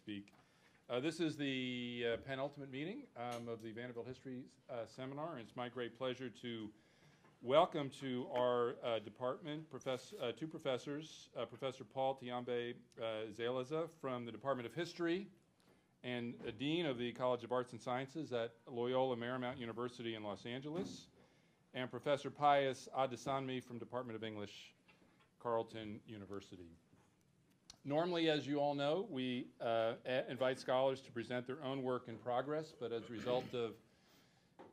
speak. This is the penultimate meeting of the Vanderbilt History Seminar, and it's my great pleasure to welcome to our department two professors, Professor Paul Tiyambe Zeleza from the Department of History and a Dean of the College of Arts and Sciences at Loyola Marymount University in Los Angeles, and Professor Pius Adesanmi from Department of English, Carleton University. Normally, as you all know, we invite scholars to present their own work in progress, but as a result of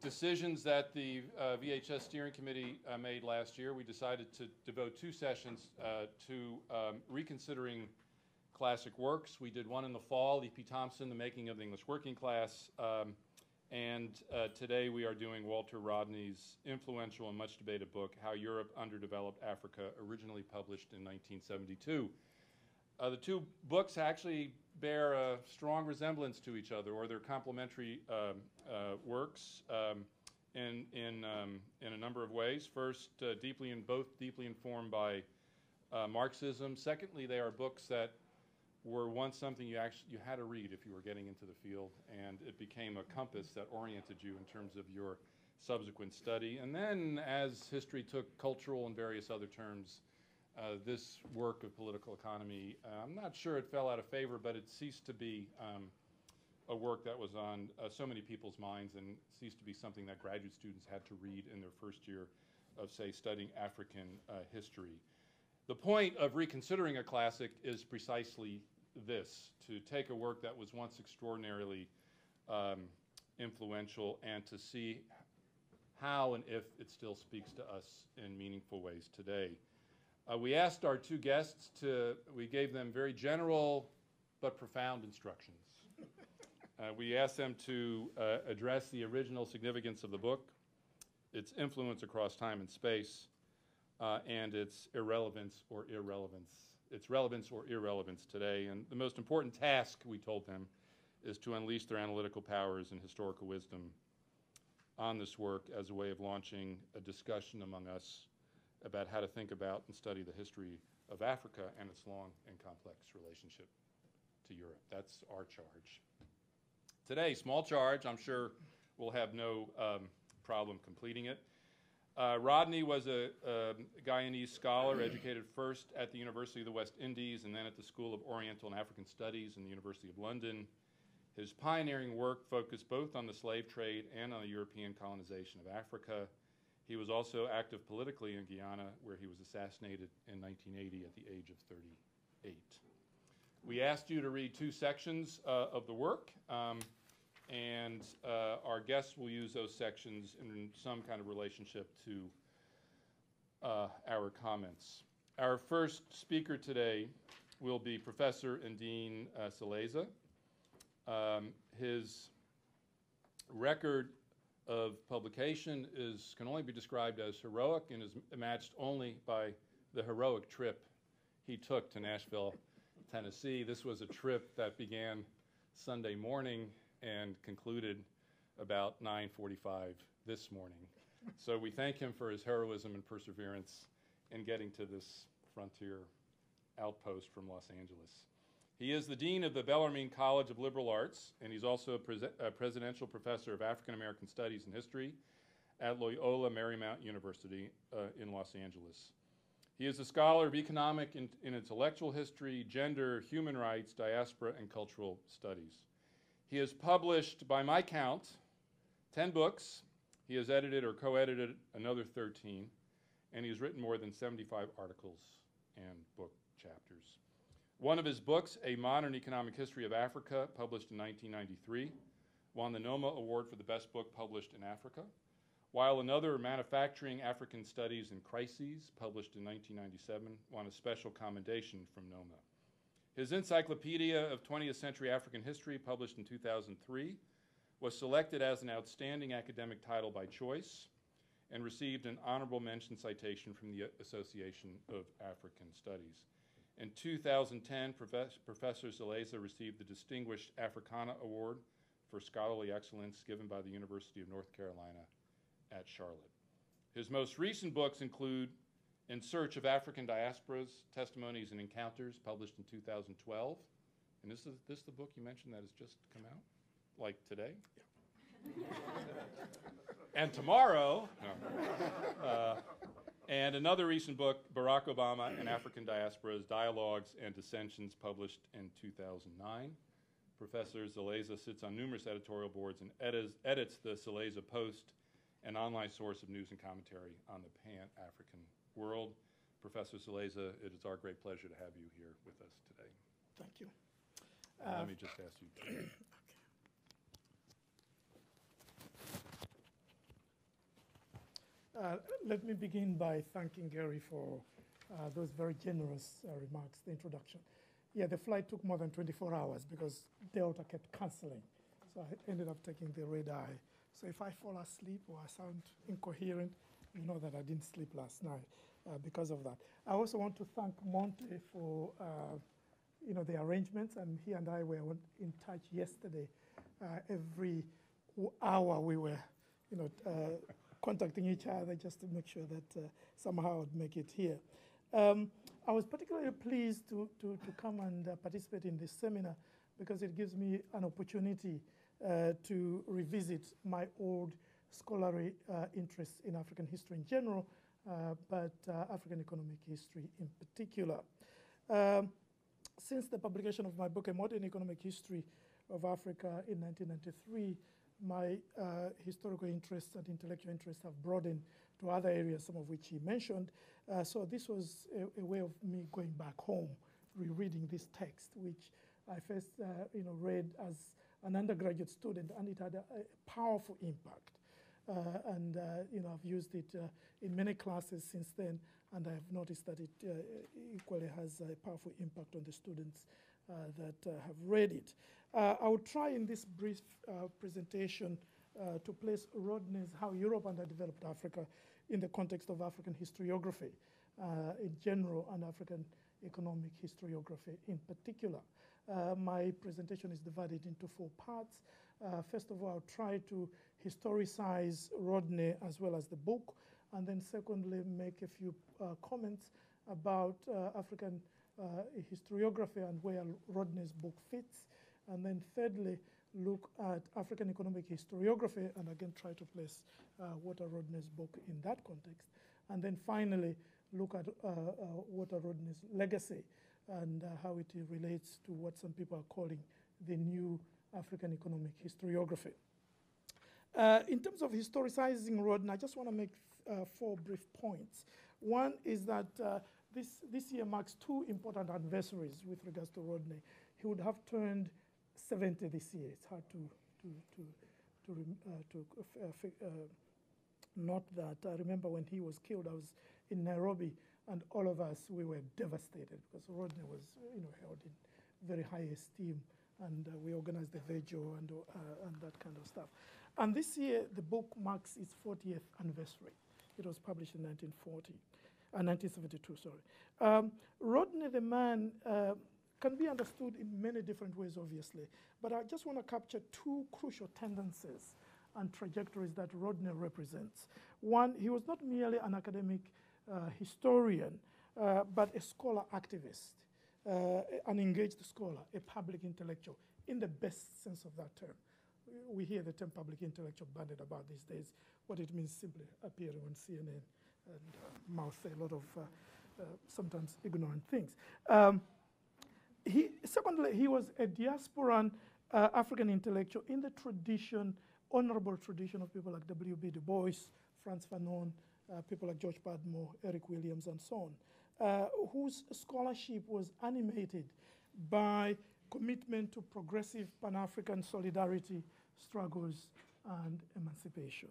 decisions that the VHS Steering Committee made last year, we decided to devote two sessions to reconsidering classic works. We did one in the fall, E.P. Thompson, The Making of the English Working Class, and today we are doing Walter Rodney's influential and much debated book, How Europe Underdeveloped Africa, originally published in 1972. The two books actually bear a strong resemblance to each other, or they're complementary works in a number of ways. First, both deeply informed by Marxism. Secondly, they are books that were once something you had to read if you were getting into the field, and it became a compass that oriented you in terms of your subsequent study. And then, as history took cultural and various other terms, this work of political economy, I'm not sure it fell out of favor, but it ceased to be a work that was on so many people's minds and ceased to be something that graduate students had to read in their first year of, say, studying African history. The point of reconsidering a classic is precisely this, to take a work that was once extraordinarily influential and to see how and if it still speaks to us in meaningful ways today. We asked our two guests we gave them very general but profound instructions. We asked them to address the original significance of the book, its influence across time and space, and its relevance or irrelevance today. And the most important task, we told them, is to unleash their analytical powers and historical wisdom on this work as a way of launching a discussion among us about how to think about and study the history of Africa and its long and complex relationship to Europe. That's our charge. Today, small charge, I'm sure we'll have no problem completing it. Rodney was a Guyanese scholar, educated first at the University of the West Indies and then at the School of Oriental and African Studies in the University of London. His pioneering work focused both on the slave trade and on the European colonization of Africa. He was also active politically in Guyana, where he was assassinated in 1980 at the age of 38. We asked you to read two sections of the work, and our guests will use those sections in some kind of relationship to our comments. Our first speaker today will be Professor and Dean Zeleza. His record of publication can only be described as heroic and is matched only by the heroic trip he took to Nashville, Tennessee. This was a trip that began Sunday morning and concluded about 9:45 this morning. So we thank him for his heroism and perseverance in getting to this frontier outpost from Los Angeles. He is the Dean of the Bellarmine College of Liberal Arts, and he's also a Presidential Professor of African American Studies and History at Loyola Marymount University in Los Angeles. He is a scholar of economic and intellectual history, gender, human rights, diaspora, and cultural studies. He has published, by my count, 10 books. He has edited or co-edited another 13, and he's written more than 75 articles and book chapters. One of his books, A Modern Economic History of Africa, published in 1993, won the NOMA Award for the best book published in Africa, while another, Manufacturing African Studies in Crises, published in 1997, won a special commendation from NOMA. His Encyclopedia of 20th Century African History, published in 2003, was selected as an outstanding academic title by Choice and received an honorable mention citation from the Association of African Studies. In 2010, Professor Zeleza received the Distinguished Africana Award for Scholarly Excellence given by the University of North Carolina at Charlotte. His most recent books include In Search of African Diasporas, Testimonies and Encounters, published in 2012, And this the book you mentioned that has just come out? Like today? Yeah. And tomorrow, no. And another recent book, Barack Obama and African Diasporas, Dialogues and Dissensions, published in 2009. Professor Zeleza sits on numerous editorial boards and edits the Zeleza Post, an online source of news and commentary on the Pan-African world. Professor Zeleza, it is our great pleasure to have you here with us today. Thank you. Let me just ask you to. Let me begin by thanking Gary for those very generous remarks, the introduction. Yeah, the flight took more than 24 hours because Delta kept canceling. So I ended up taking the red eye. So if I fall asleep or I sound incoherent, you know that I didn't sleep last night because of that. I also want to thank Monte for the arrangements, and he and I were in touch yesterday. Every hour we were, contacting each other just to make sure that somehow I'd make it here. I was particularly pleased to come and participate in this seminar because it gives me an opportunity to revisit my old scholarly interests in African history in general, but African economic history in particular. Since the publication of my book, A Modern Economic History of Africa in 1993, my historical interests and intellectual interests have broadened to other areas, some of which he mentioned. So this was a way of me going back home, rereading this text, which I first read as an undergraduate student, and it had a powerful impact. I've used it in many classes since then, and I have noticed that it equally has a powerful impact on the students that have read it. I will try in this brief presentation to place Rodney's How Europe Underdeveloped Africa in the context of African historiography in general and African economic historiography in particular. My presentation is divided into 4 parts. First of all, I'll try to historicize Rodney as well as the book, and then secondly, make a few comments about African historiography and where Rodney's book fits. And then thirdly, look at African economic historiography and again try to place Walter Rodney's book in that context. And then finally, look at Walter Rodney's legacy and how it relates to what some people are calling the new African economic historiography. In terms of historicizing Rodney, I just want to make 4 brief points. One is that this year marks 2 important anniversaries with regards to Rodney. He would have turned 70 this year. It's hard to note that. I remember when he was killed, I was in Nairobi, and all of us, we were devastated because Rodney was held in very high esteem, and we organized the vigil and that kind of stuff. And this year, the book marks its 40th anniversary. It was published in 1972, sorry. Rodney the man can be understood in many different ways, obviously, but I just want to capture 2 crucial tendencies and trajectories that Rodney represents. One, he was not merely an academic historian, but a scholar activist, an engaged scholar, a public intellectual, in the best sense of that term. We hear the term public intellectual bandied about these days. What it means simply appearing on CNN and mouth a lot of sometimes ignorant things. Secondly, he was a diasporan African intellectual in the tradition, honorable tradition of people like W.B. Du Bois, Frantz Fanon, people like George Padmore, Eric Williams, and so on, whose scholarship was animated by commitment to progressive Pan-African solidarity, struggles, and emancipation.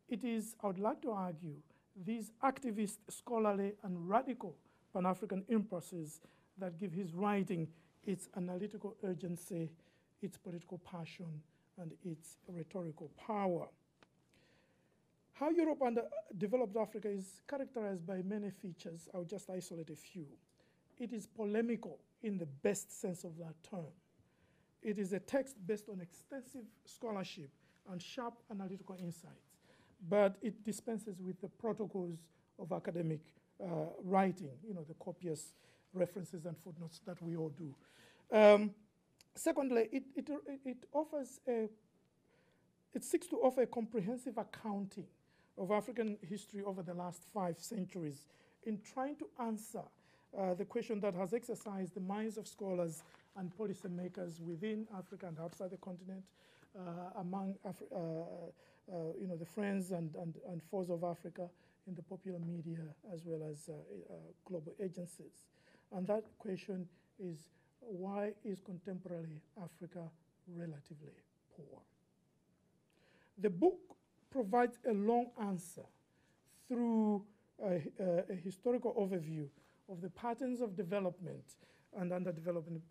It is, I would like to argue, these activist, scholarly, and radical Pan-African impulses that give his writing its analytical urgency, its political passion, and its rhetorical power. How Europe Underdeveloped Africa is characterized by many features. I'll just isolate a few. It is polemical in the best sense of that term. It is a text based on extensive scholarship and sharp analytical insights, but it dispenses with the protocols of academic writing, the copious references and footnotes that we all do. Secondly, it seeks to offer a comprehensive accounting of African history over the last 5 centuries in trying to answer the question that has exercised the minds of scholars and policymakers within Africa and outside the continent, among the friends and foes of Africa in the popular media as well as global agencies. And that question is, why is contemporary Africa relatively poor? The book provides a long answer through a historical overview of the patterns of development and underdevelopment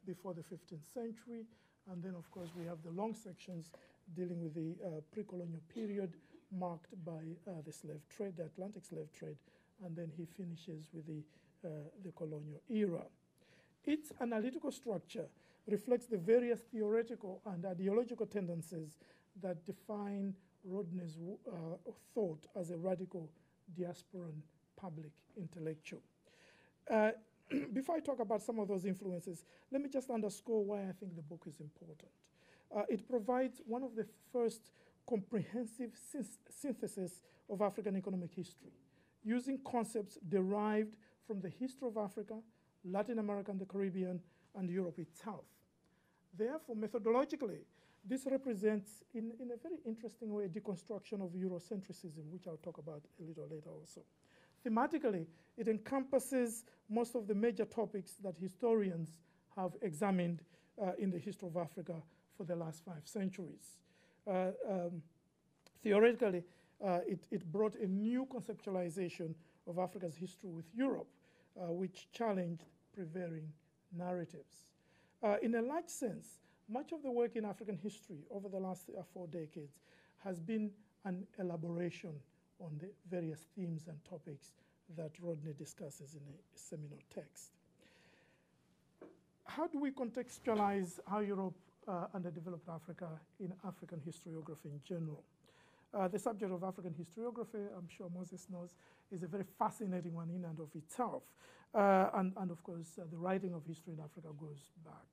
before the 15th century. And then, of course, we have the long sections dealing with the pre-colonial period marked by the slave trade, the Atlantic slave trade, and then he finishes with the colonial era. Its analytical structure reflects the various theoretical and ideological tendencies that define Rodney's thought as a radical diasporan public intellectual. Before I talk about some of those influences, let me just underscore why I think the book is important. It provides one of the first comprehensive synthesis of African economic history, using concepts derived from the history of Africa, Latin America and the Caribbean, and Europe itself. Therefore, methodologically, this represents, in a very interesting way, a deconstruction of Eurocentrism, which I'll talk about a little later also. Thematically, it encompasses most of the major topics that historians have examined in the history of Africa for the last 5 centuries. Theoretically, it brought a new conceptualization of Africa's history with Europe, which challenged prevailing narratives. In a large sense, much of the work in African history over the last 4 decades has been an elaboration on the various themes and topics that Rodney discusses in a seminal text. How do we contextualize how Europe underdeveloped Africa in African historiography in general? The subject of African historiography, I'm sure Moses knows, is a very fascinating one in and of itself. And of course, the writing of history in Africa goes back,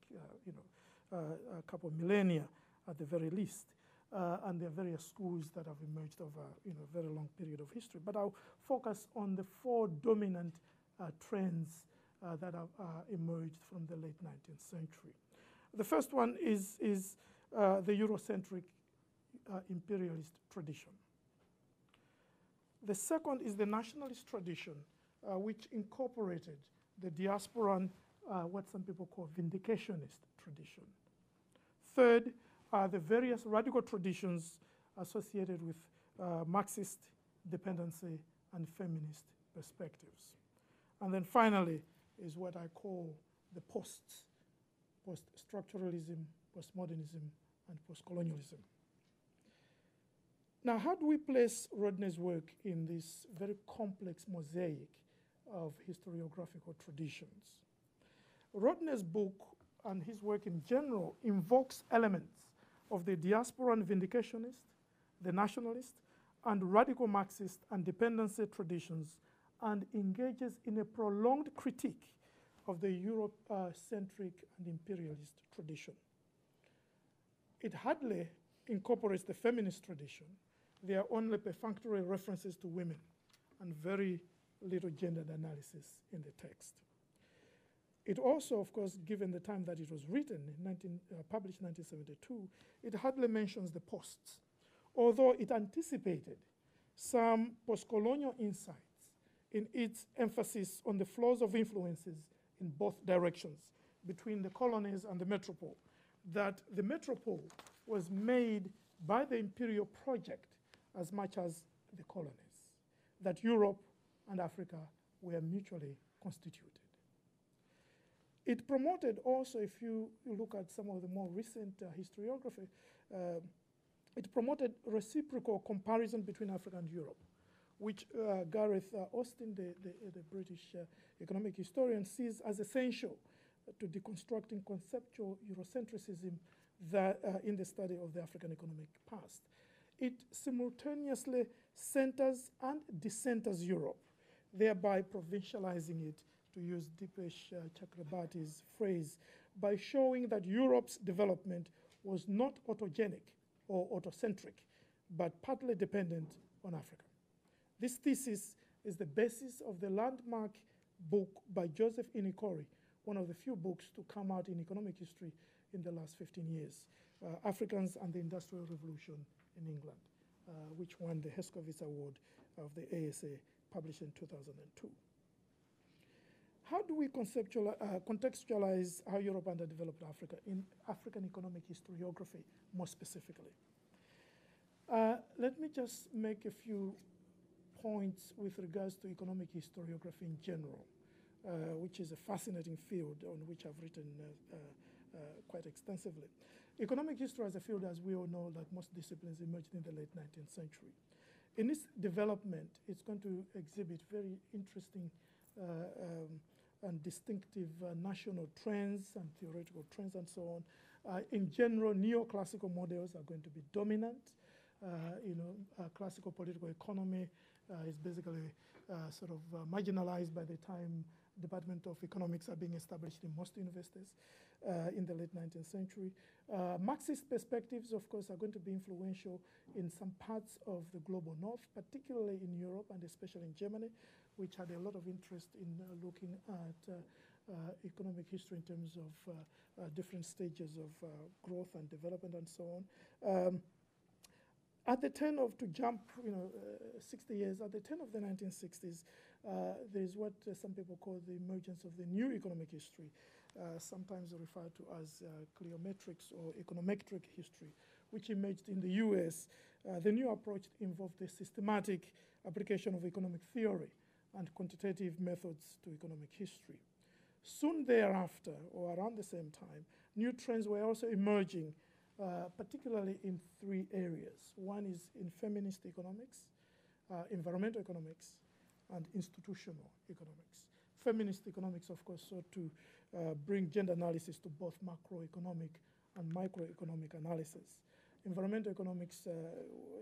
a couple of millennia at the very least. And there are various schools that have emerged over a very long period of history. But I'll focus on the 4 dominant trends that have emerged from the late 19th century. The first one is the Eurocentric imperialist tradition. The second is the nationalist tradition, which incorporated the diasporan, what some people call vindicationist tradition. Third are the various radical traditions associated with Marxist dependency and feminist perspectives. And then finally is what I call the post-structuralism, postmodernism, and postcolonialism. Now, how do we place Rodney's work in this very complex mosaic of historiographical traditions? Rodney's book and his work in general invokes elements of the diasporan vindicationist, the nationalist, and radical Marxist and dependency traditions, and engages in a prolonged critique of the Eurocentric and imperialist tradition. It hardly incorporates the feminist tradition. There are only perfunctory references to women and very little gendered analysis in the text. It also, of course, given the time that it was written, published in 1972, it hardly mentions the posts, although it anticipated some post-colonial insights in its emphasis on the flows of influences in both directions between the colonies and the metropole, that the metropole was made by the imperial project as much as the colonies, that Europe and Africa were mutually constituted. It promoted also, if you look at some of the more recent historiography, it promoted reciprocal comparison between Africa and Europe, which Gareth Austin, the British economic historian, sees as essential to deconstructing conceptual Eurocentrism that, in the study of the African economic past. It simultaneously centers and decenters Europe, thereby provincializing it, to use Dipesh Chakrabarty's phrase, by showing that Europe's development was not autogenic or autocentric, but partly dependent on Africa. This thesis is the basis of the landmark book by Joseph Inikori, one of the few books to come out in economic history in the last 15 years, Africans and the Industrial Revolution in England, which won the Heskovitz Award of the ASA, published in 2002. How do we contextualize how Europe underdeveloped Africa in African economic historiography more specifically? Let me just make a few points with regards to economic historiography in general, which is a fascinating field on which I've written quite extensively. Economic history as a field, as we all know, like most disciplines, emerged in the late 19th century. In its development, it's going to exhibit very interesting and distinctive national trends and theoretical trends and so on. In general, neoclassical models are going to be dominant. Classical political economy is basically sort of marginalized by the time Department of Economics are being established in most universities in the late 19th century. Marxist perspectives, of course, are going to be influential in some parts of the global north, particularly in Europe and especially in Germany, which had a lot of interest in looking at economic history in terms of different stages of growth and development and so on. At the turn of, to jump 60 years, at the turn of the 1960s, there is what some people call the emergence of the new economic history, sometimes referred to as cliometrics or econometric history, which emerged in the US. The new approach involved the systematic application of economic theory and quantitative methods to economic history. Soon thereafter, or around the same time, new trends were also emerging, particularly in three areas. One is in feminist economics, environmental economics, and institutional economics. Feminist economics, of course, sought to bring gender analysis to both macroeconomic and microeconomic analysis. Environmental economics,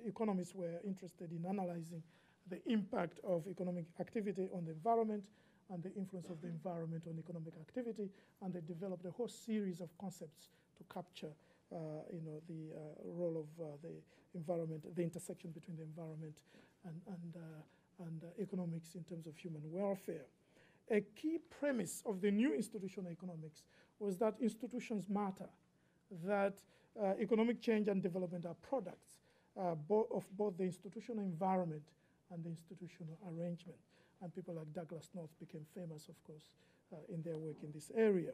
economists were interested in analyzing the impact of economic activity on the environment and the influence of the environment on economic activity, and they developed a whole series of concepts to capture the role of the environment, the intersection between the environment and economics in terms of human welfare. A key premise of the new institutional economics was that institutions matter, that economic change and development are products of both the institutional environment and the institutional arrangement. And people like Douglas North became famous, of course, in their work in this area.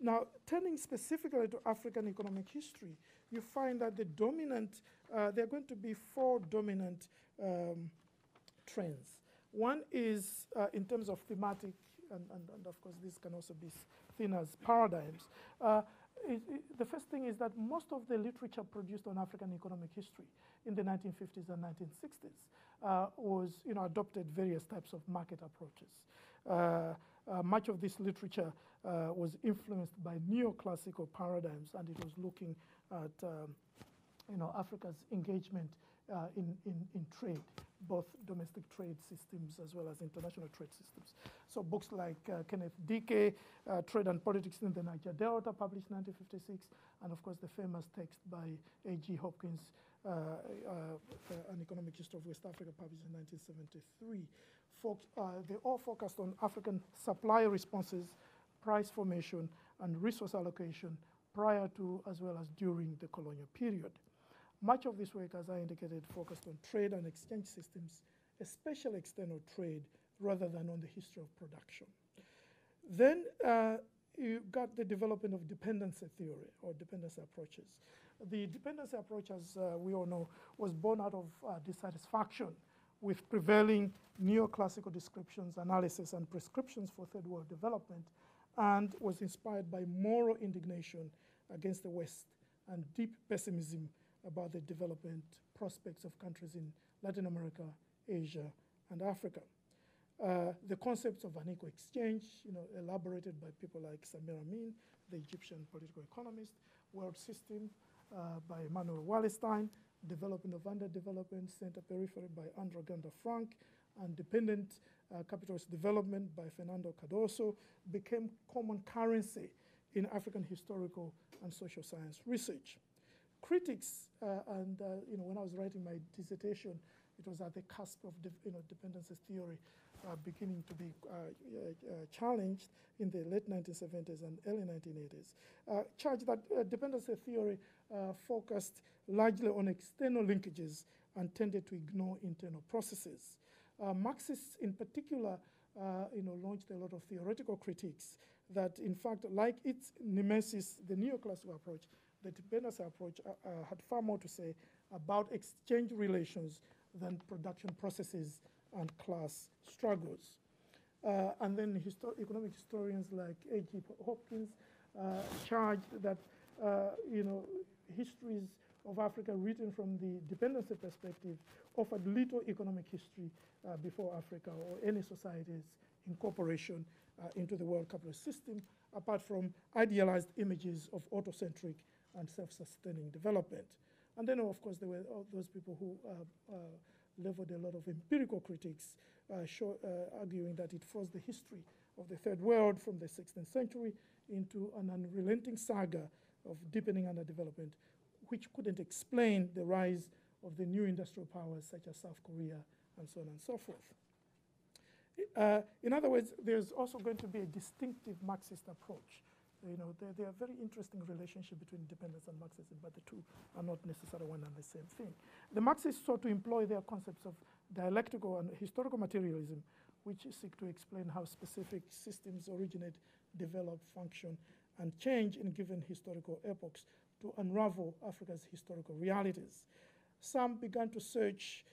Now, turning specifically to African economic history, you find that the dominant, there are going to be four dominant trends. One is in terms of thematic, and of course this can also be seen as paradigms. The first thing is that most of the literature produced on African economic history in the 1950s and 1960s was, adopted various types of market approaches. Much of this literature was influenced by neoclassical paradigms, and it was looking at Africa's engagement in trade, both domestic trade systems as well as international trade systems. So books like Kenneth Dike, Trade and Politics in the Niger Delta, published in 1956, and of course the famous text by A.G. Hopkins, An Economic History of West Africa, published in 1973. They all focused on African supply responses, price formation, and resource allocation prior to as well as during the colonial period. Much of this work, as I indicated, focused on trade and exchange systems, especially external trade, rather than on the history of production. Then you got the development of dependency theory or dependency approaches. The dependency approach, as we all know, was born out of dissatisfaction with prevailing neoclassical descriptions, analysis, and prescriptions for third world development, and was inspired by moral indignation against the West and deep pessimism about the development prospects of countries in Latin America, Asia, and Africa. The concepts of unequal exchange, elaborated by people like Samir Amin, the Egyptian political economist, world system by Emmanuel Wallerstein, development of underdevelopment, center periphery by Andrew Gander Frank, and dependent capitalist development by Fernando Cardoso became common currency in African historical and social science research. Critics, when I was writing my dissertation, it was at the cusp of dependency theory beginning to be challenged in the late 1970s and early 1980s. Charged that dependency theory focused largely on external linkages and tended to ignore internal processes. Marxists, in particular, launched a lot of theoretical critiques that, in fact, like its nemesis, the neoclassical approach, the dependency approach had far more to say about exchange relations than production processes and class struggles. And then economic historians like A.G. Hopkins charged that histories of Africa written from the dependency perspective offered little economic history before Africa or any society's incorporation into the world capitalist system, apart from idealized images of autocentric and self-sustaining development. And then, of course, there were all those people who leveled a lot of empirical critiques, arguing that it forced the history of the Third World from the 16th century into an unrelenting saga of deepening underdevelopment, which couldn't explain the rise of the new industrial powers such as South Korea and so on and so forth. In other words, there's also going to be a distinctive Marxist approach. There are very interesting relationship between independence and Marxism, but the two are not necessarily one and the same thing. The Marxists sought to employ their concepts of dialectical and historical materialism, which seek to explain how specific systems originate, develop, function, and change in given historical epochs to unravel Africa's historical realities. Some began to search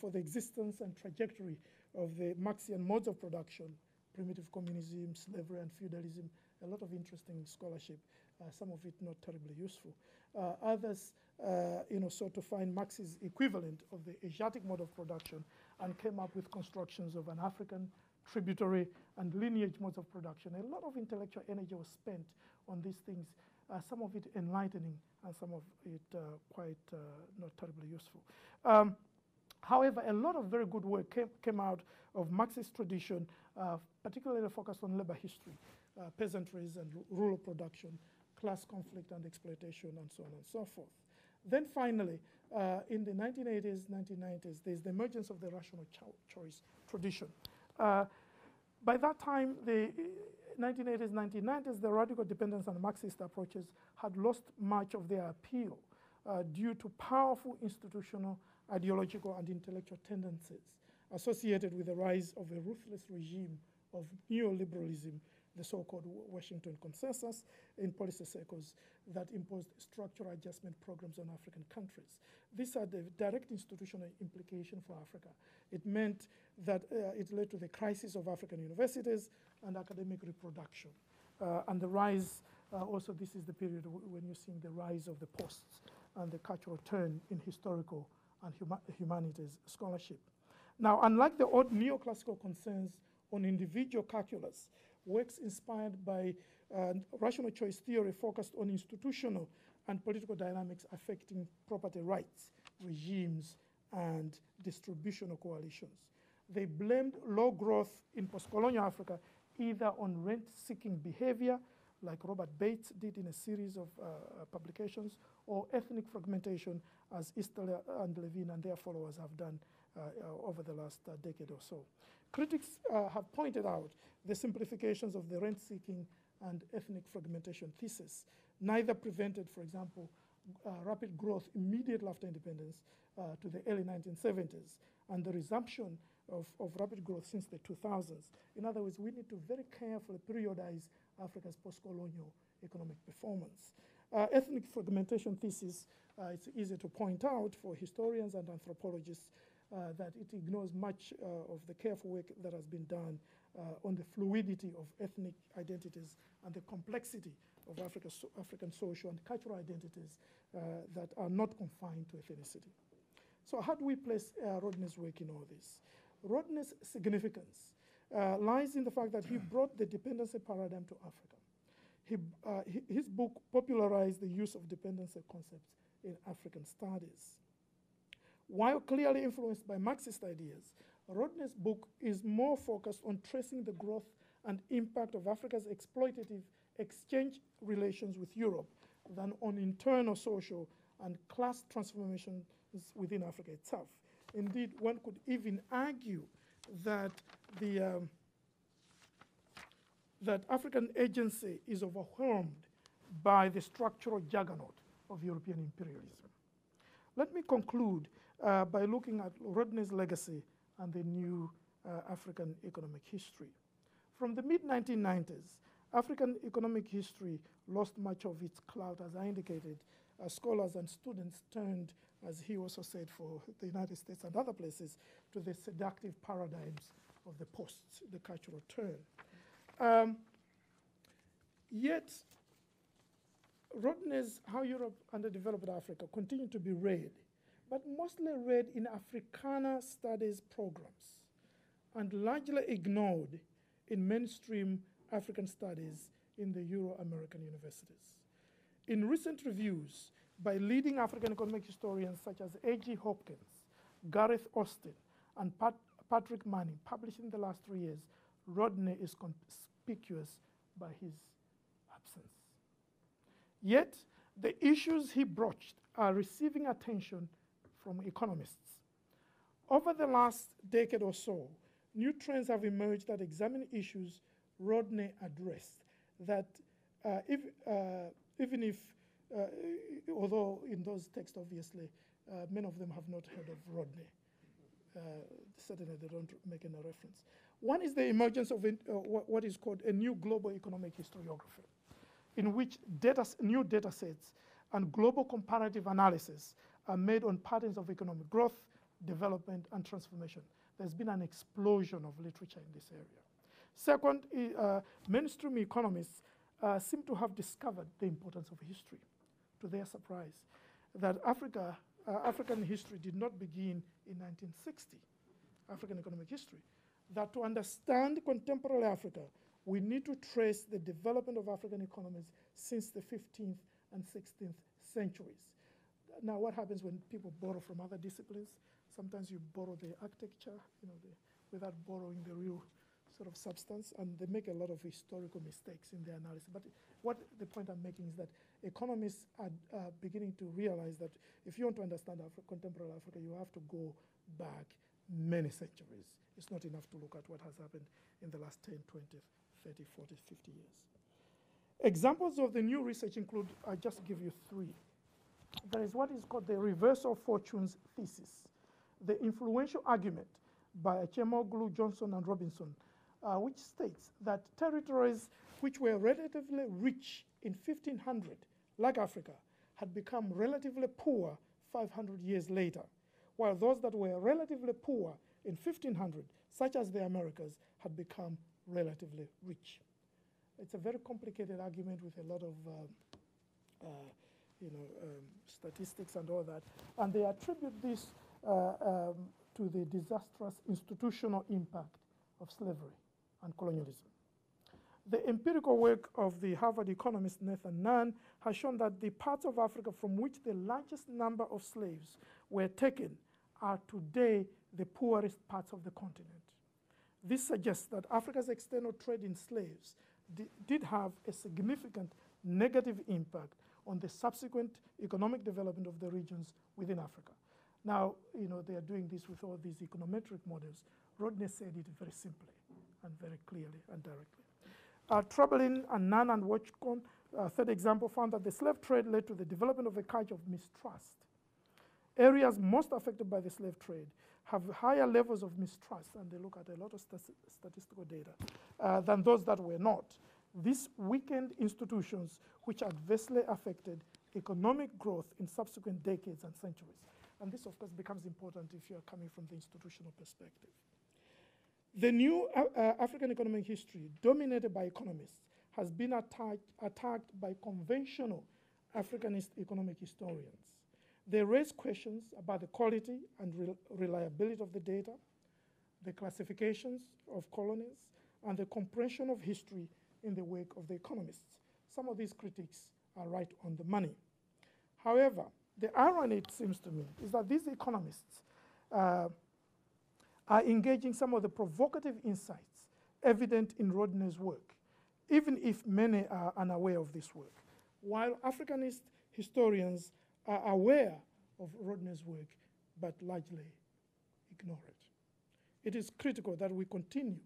for the existence and trajectory of the Marxian modes of production, primitive communism, slavery, and feudalism. A lot of interesting scholarship, some of it not terribly useful. Others, sought to find Marx's equivalent of the Asiatic mode of production and came up with constructions of an African tributary and lineage modes of production. A lot of intellectual energy was spent on these things, some of it enlightening and some of it quite not terribly useful. However, a lot of very good work came out of Marxist tradition, particularly focused on labor history, peasantries and rural production, class conflict and exploitation, and so on and so forth. Then finally, in the 1980s, 1990s, there's the emergence of the rational choice tradition. By that time, the 1980s, 1990s, the radical dependence on Marxist approaches had lost much of their appeal due to powerful institutional, ideological, and intellectual tendencies associated with the rise of a ruthless regime of neoliberalism, the so-called Washington Consensus, in policy circles that imposed structural adjustment programs on African countries. These had a direct institutional implication for Africa. It meant that it led to the crisis of African universities and academic reproduction. And the rise, also this is the period when you're seeing the rise of the posts and the cultural turn in historical and humanities scholarship. Now, unlike the old neoclassical concerns on individual calculus, works inspired by rational choice theory focused on institutional and political dynamics affecting property rights, regimes, and distributional coalitions. They blamed low growth in post-colonial Africa either on rent-seeking behavior, like Robert Bates did in a series of publications, or ethnic fragmentation, as Easterly and Levine and their followers have done over the last decade or so. Critics have pointed out the simplifications of the rent-seeking and ethnic fragmentation thesis. Neither prevented, for example, rapid growth immediately after independence to the early 1970s and the resumption of rapid growth since the 2000s. In other words, we need to very carefully periodize Africa's post-colonial economic performance. Ethnic fragmentation thesis, it's easy to point out for historians and anthropologists that it ignores much of the careful work that has been done on the fluidity of ethnic identities and the complexity of African social and cultural identities that are not confined to ethnicity. So how do we place Rodney's work in all this? Rodney's significance lies in the fact that he brought the dependency paradigm to Africa. His book popularized the use of dependency concepts in African studies. While clearly influenced by Marxist ideas, Rodney's book is more focused on tracing the growth and impact of Africa's exploitative exchange relations with Europe than on internal social and class transformations within Africa itself. Indeed, one could even argue that that African agency is overwhelmed by the structural juggernaut of European imperialism. Let me conclude by looking at Rodney's legacy and the new African economic history. From the mid-1990s, African economic history lost much of its clout, as I indicated. Scholars and students turned, as he also said, for the United States and other places, to the seductive paradigms of the post, the cultural turn. Yet, Rodney's How Europe Underdeveloped Africa continued to be read, but mostly read in Africana studies programs and largely ignored in mainstream African studies in the Euro-American universities. In recent reviews by leading African economic historians such as A.G. Hopkins, Gareth Austin, and Patrick Manning, published in the last 3 years, Rodney is conspicuous by his absence. Yet, the issues he broached are receiving attention from economists. Over the last decade or so, new trends have emerged that examine issues Rodney addressed, that even if, although in those texts, obviously, many of them have not heard of Rodney. Certainly, they don't make any reference. One is the emergence of what is called a new global economic historiography, in which new data sets and global comparative analysis are made on patterns of economic growth, development, and transformation. There's been an explosion of literature in this area. Second, mainstream economists seem to have discovered the importance of history, to their surprise, that African history did not begin in 1960, African economic history, that to understand contemporary Africa, we need to trace the development of African economies since the 15th and 16th centuries. Now, what happens when people borrow from other disciplines? Sometimes you borrow the architecture, without borrowing the real sort of substance, and they make a lot of historical mistakes in their analysis. But what the point I'm making is that economists are beginning to realize that if you want to understand contemporary Africa, you have to go back many centuries. It's not enough to look at what has happened in the last 10, 20, 30, 40, 50 years. Examples of the new research include, I'll just give you 3. There is what is called the reversal of fortunes thesis, the influential argument by Achemoglu, Johnson, and Robinson, which states that territories which were relatively rich in 1500, like Africa, had become relatively poor 500 years later, while those that were relatively poor in 1500, such as the Americas, had become relatively rich. It's a very complicated argument with a lot of statistics and all that, and they attribute this to the disastrous institutional impact of slavery and colonialism. The empirical work of the Harvard economist Nathan Nunn has shown that the parts of Africa from which the largest number of slaves were taken are today the poorest parts of the continent. This suggests that Africa's external trade in slaves did have a significant negative impact on the subsequent economic development of the regions within Africa. Now, they are doing this with all these econometric models. Rodney said it very simply and very clearly and directly. Troublin and Nunn and Watchcombe, third example, found that the slave trade led to the development of a culture of mistrust. Areas most affected by the slave trade have higher levels of mistrust, and they look at a lot of statistical data, than those that were not. This weakened institutions which adversely affected economic growth in subsequent decades and centuries. And this, of course, becomes important if you are coming from the institutional perspective. The new African economic history, dominated by economists, has been attacked by conventional Africanist economic historians. They raise questions about the quality and reliability of the data, the classifications of colonies, and the comprehension of history in the wake of the economists. Some of these critics are right on the money. However, the irony, it seems to me, is that these economists are engaging some of the provocative insights evident in Rodney's work, even if many are unaware of this work. While Africanist historians are aware of Rodney's work, but largely ignore it. It is critical that we continue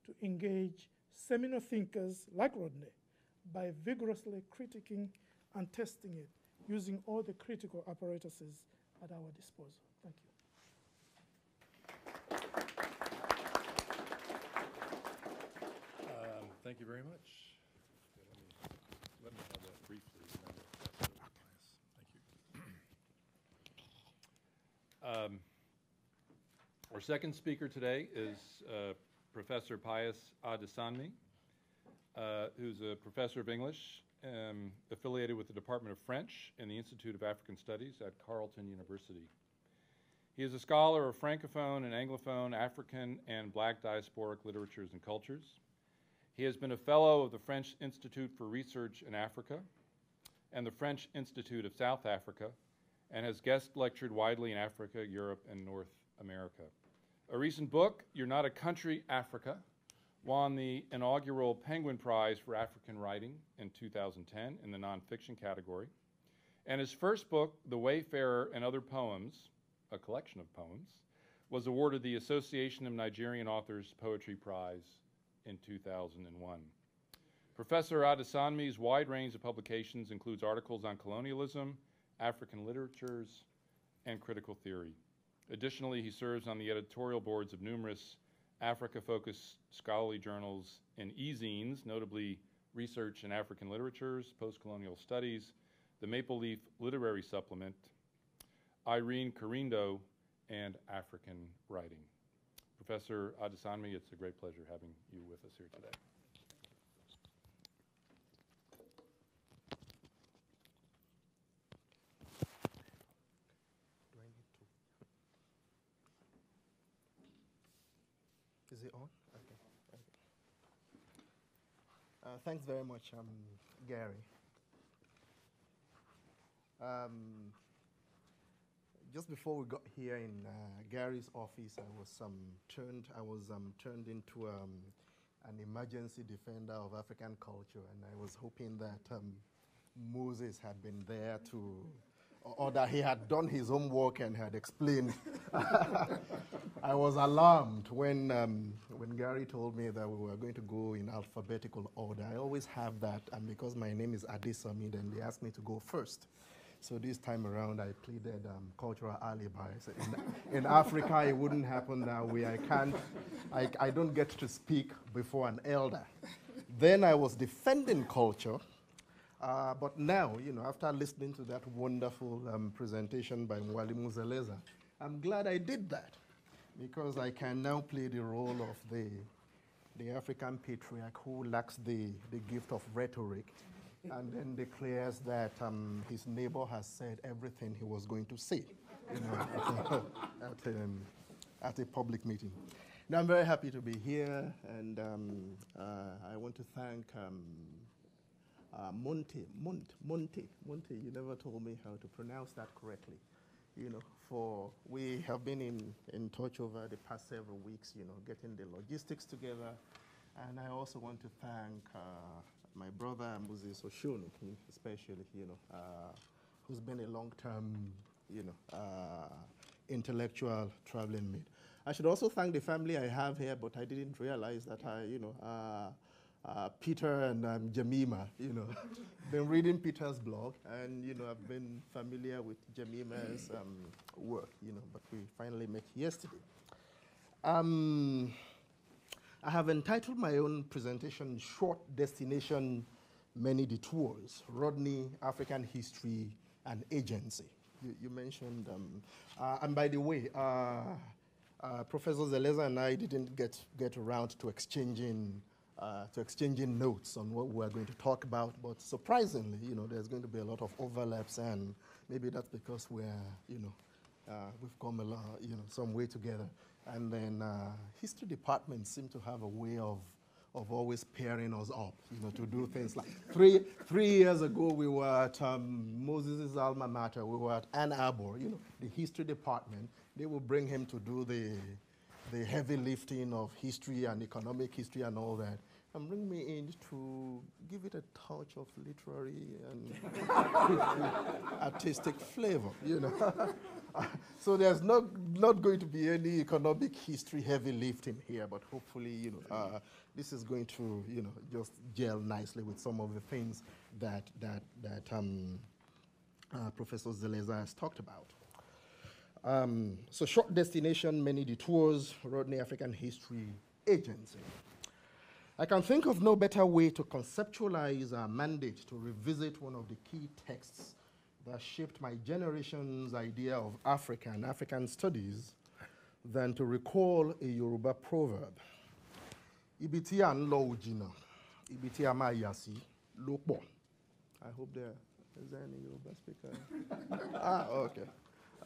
to engage seminal thinkers like Rodney by vigorously critiquing and testing it using all the critical apparatuses at our disposal. Thank you. Thank you very much. Let me have that briefly. Thank you. Our second speaker today is Professor Pius Adesanmi, who's a professor of English affiliated with the Department of French in the Institute of African Studies at Carleton University. He is a scholar of Francophone and Anglophone, African, and Black diasporic literatures and cultures. He has been a fellow of the French Institute for Research in Africa and the French Institute of South Africa, and has guest lectured widely in Africa, Europe, and North America. A recent book, You're Not a Country, Africa, won the inaugural Penguin Prize for African Writing in 2010 in the nonfiction category. And his first book, The Wayfarer and Other Poems, a collection of poems, was awarded the Association of Nigerian Authors Poetry Prize in 2001. Professor Adesanmi's wide range of publications includes articles on colonialism, African literatures, and critical theory. Additionally, he serves on the editorial boards of numerous Africa-focused scholarly journals and e-zines, notably Research in African Literatures, Postcolonial Studies, the Maple Leaf Literary Supplement, Irene Carindo, and African Writing. Professor Adesanmi, it's a great pleasure having you with us here today. Is it on? Okay. Thanks very much, Gary. Just before we got here in Gary's office, I was turned into an emergency defender of African culture, and I was hoping that Moses had been there to, or that he had done his homework and had explained. I was alarmed when Gary told me that we were going to go in alphabetical order. I always have that, and because my name is Adesanmi, then they asked me to go first. So this time around, I pleaded cultural alibi. So in Africa, it wouldn't happen that way. I don't get to speak before an elder. Then I was defending culture. But now, after listening to that wonderful presentation by Mwalimu Zeleza, I'm glad I did that, because I can now play the role of the African patriarch who lacks the gift of rhetoric, and then declares that his neighbor has said everything he was going to say at a public meeting. Now, I'm very happy to be here, and I want to thank Monte, you never told me how to pronounce that correctly. For we have been in touch over the past several weeks, getting the logistics together. And I also want to thank my brother, Moses Oshunu, especially, who's been a long-term, intellectual traveling mate. I should also thank the family I have here, but I didn't realize that Peter and Jemima, been reading Peter's blog, and I've been familiar with Jemima's work, but we finally met yesterday. I have entitled my own presentation, Short Destination, Many Detours, Rodney, African History and Agency. You mentioned, and by the way, Professor Zeleza and I didn't get around to exchanging notes on what we're going to talk about, but surprisingly, there's going to be a lot of overlaps, and maybe that's because we've come a lot, some way together. And then history departments seem to have a way of always pairing us up, to do things like three years ago we were at Moses' alma mater. We were at Ann Arbor, the history department. They will bring him to do the the heavy lifting of history and economic history and all that, and bring me in to give it a touch of literary and artistic flavor, you know. So there's not going to be any economic history heavy lifting here, but hopefully, you know, this is going to, you know, just gel nicely with some of the things that Professor Zeleza has talked about. So short destination, many detours, Rodney African History Agency. I can think of no better way to conceptualize our mandate to revisit one of the key texts that shaped my generation's idea of Africa and African studies than to recall a Yoruba proverb. Ibiti an lo ujina, ibiti ama yasi, lopo. I hope is there any Yoruba speaker? Okay.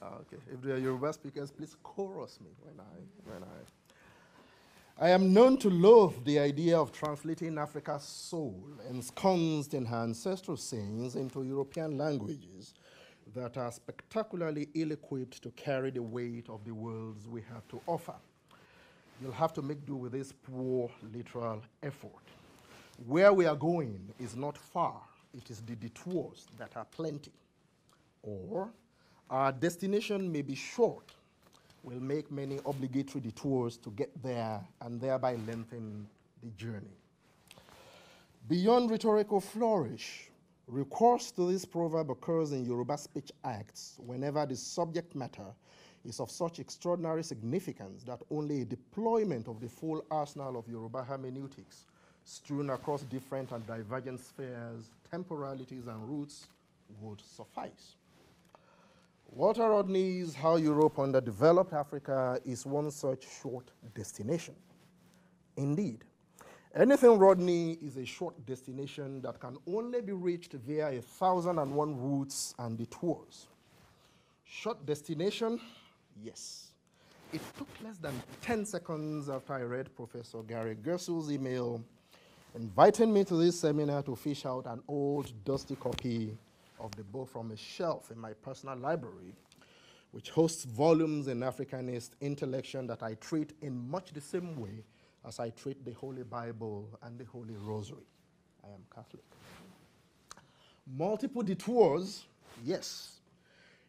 Okay. If there are Yoruba speakers, please chorus me when I am known to loathe the idea of translating Africa's soul ensconced in her ancestral sayings into European languages that are spectacularly ill-equipped to carry the weight of the worlds we have to offer. You'll have to make do with this poor literal effort. Where we are going is not far. It is the detours that are plenty. Or our destination may be short. We'll make many obligatory detours to get there and thereby lengthen the journey. Beyond rhetorical flourish, recourse to this proverb occurs in Yoruba speech acts whenever the subject matter is of such extraordinary significance that only a deployment of the full arsenal of Yoruba hermeneutics strewn across different and divergent spheres, temporalities, and roots would suffice. Walter Rodney's How Europe Underdeveloped Africa is one such short destination. Indeed, anything Rodney is a short destination that can only be reached via 1,001 routes and detours. Short destination, yes. It took less than 10 seconds after I read Professor Gary Gersul's email inviting me to this seminar to fish out an old, dusty copy of the book from a shelf in my personal library, which hosts volumes in Africanist intellection that I treat in much the same way as I treat the Holy Bible and the Holy Rosary. I am Catholic. Multiple detours, yes.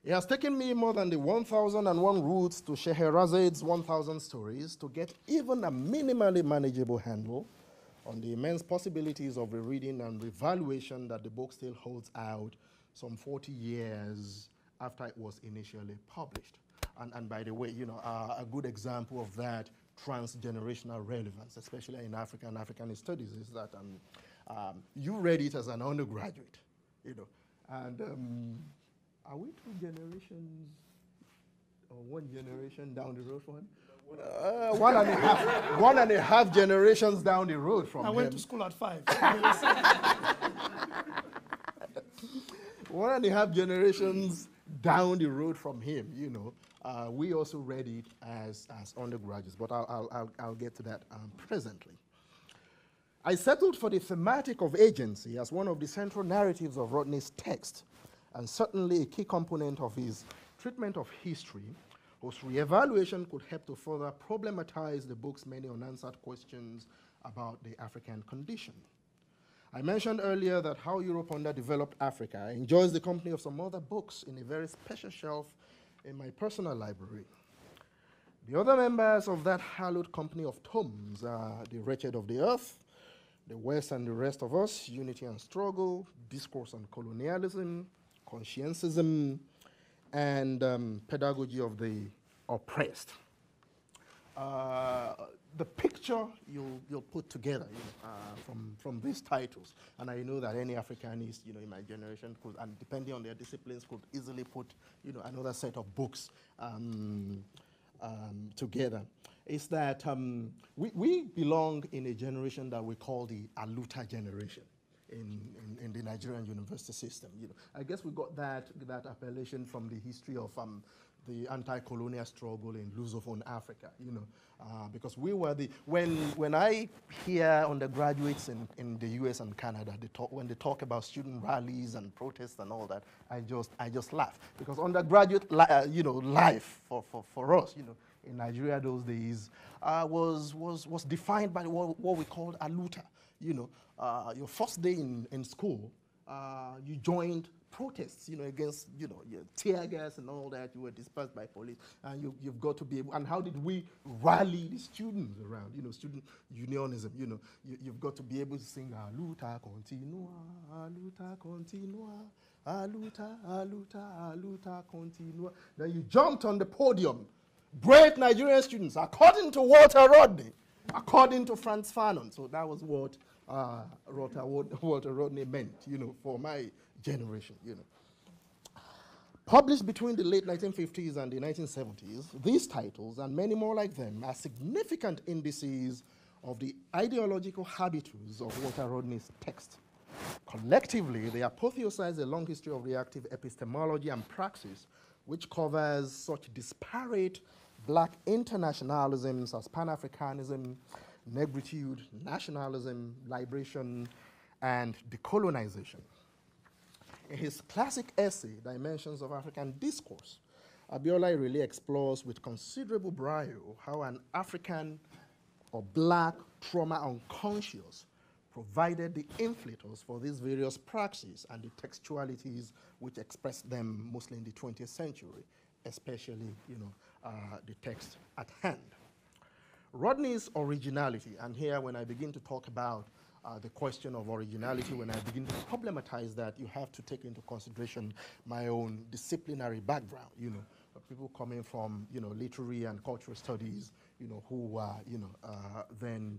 It has taken me more than the 1,001 routes to Scheherazade's 1,000 stories to get even a minimally manageable handle on the immense possibilities of rereading and revaluation that the book still holds out some 40 years after it was initially published. And by the way, you know, a good example of that transgenerational relevance, especially in Africa and African studies, is that you read it as an undergraduate, you know, and are we 2 generations or 1 generation down the road from him? 1.5 generations down the road from him. I went to school at 5. 1.5 generations down the road from him, you know. We also read it as undergraduates, but I'll get to that presently. I settled for the thematic of agency as one of the central narratives of Rodney's text, and certainly a key component of his treatment of history, whose reevaluation could help to further problematize the book's many unanswered questions about the African condition. I mentioned earlier that How Europe Underdeveloped Africa enjoys the company of some other books in a very special shelf in my personal library. The other members of that hallowed company of tomes are The Wretched of the Earth, The West and the Rest of Us, Unity and Struggle, Discourse on Colonialism, Conscientism, and Pedagogy of the Oppressed. The picture you'll put together, you know, from these titles, and I know that any Africanist, you know, in my generation could, and depending on their disciplines, could easily put, you know, another set of books together, is that we belong in a generation that we call the Aluta generation in the Nigerian university system. You know, I guess we got that appellation from the history of the anti-colonial struggle in Lusophone Africa, you know, because we were when I hear undergraduates in the US and Canada, when they talk about student rallies and protests and all that, I just laugh, because undergraduate, you know, life for us, you know, in Nigeria those days was defined by what we called aluta. You know, your first day in school, you joined protests, you know, against, you know, tear gas and all that. You were dispersed by police, and you've got to be able. And how did we rally the students around? You know, student unionism. You know, you've got to be able to sing "Aluta continua, aluta continua, aluta, aluta, aluta continua." Then you jumped on the podium. Great Nigerian students, according to Walter Rodney, according to Franz Fanon. So that was what Walter Rodney meant, you know, for my generation, you know. Published between the late 1950s and the 1970s, these titles and many more like them are significant indices of the ideological habitus of Walter Rodney's text. Collectively, they apotheosize a long history of reactive epistemology and praxis, which covers such disparate black internationalisms as Pan-Africanism, negritude, nationalism, liberation, and decolonization. In his classic essay, Dimensions of African Discourse, Abiola really explores with considerable brio how an African or black trauma unconscious provided the inflators for these various praxes and the textualities which express them mostly in the 20th century, especially, you know, the text at hand. Rodney's originality, and here when I begin to talk about the question of originality, when I begin to problematize that, you have to take into consideration my own disciplinary background, you know, people coming from, you know, literary and cultural studies, you know, who are, you know, then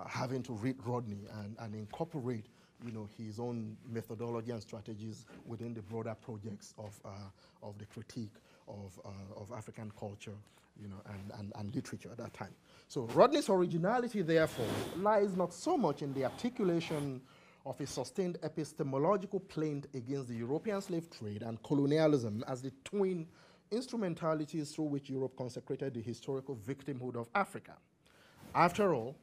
having to read Rodney and incorporate, you know, his own methodology and strategies within the broader projects of the critique of African culture, you know, and literature at that time. So Rodney's originality, therefore, lies not so much in the articulation of a sustained epistemological plaint against the European slave trade and colonialism as the twin instrumentalities through which Europe consecrated the historical victimhood of Africa. After all,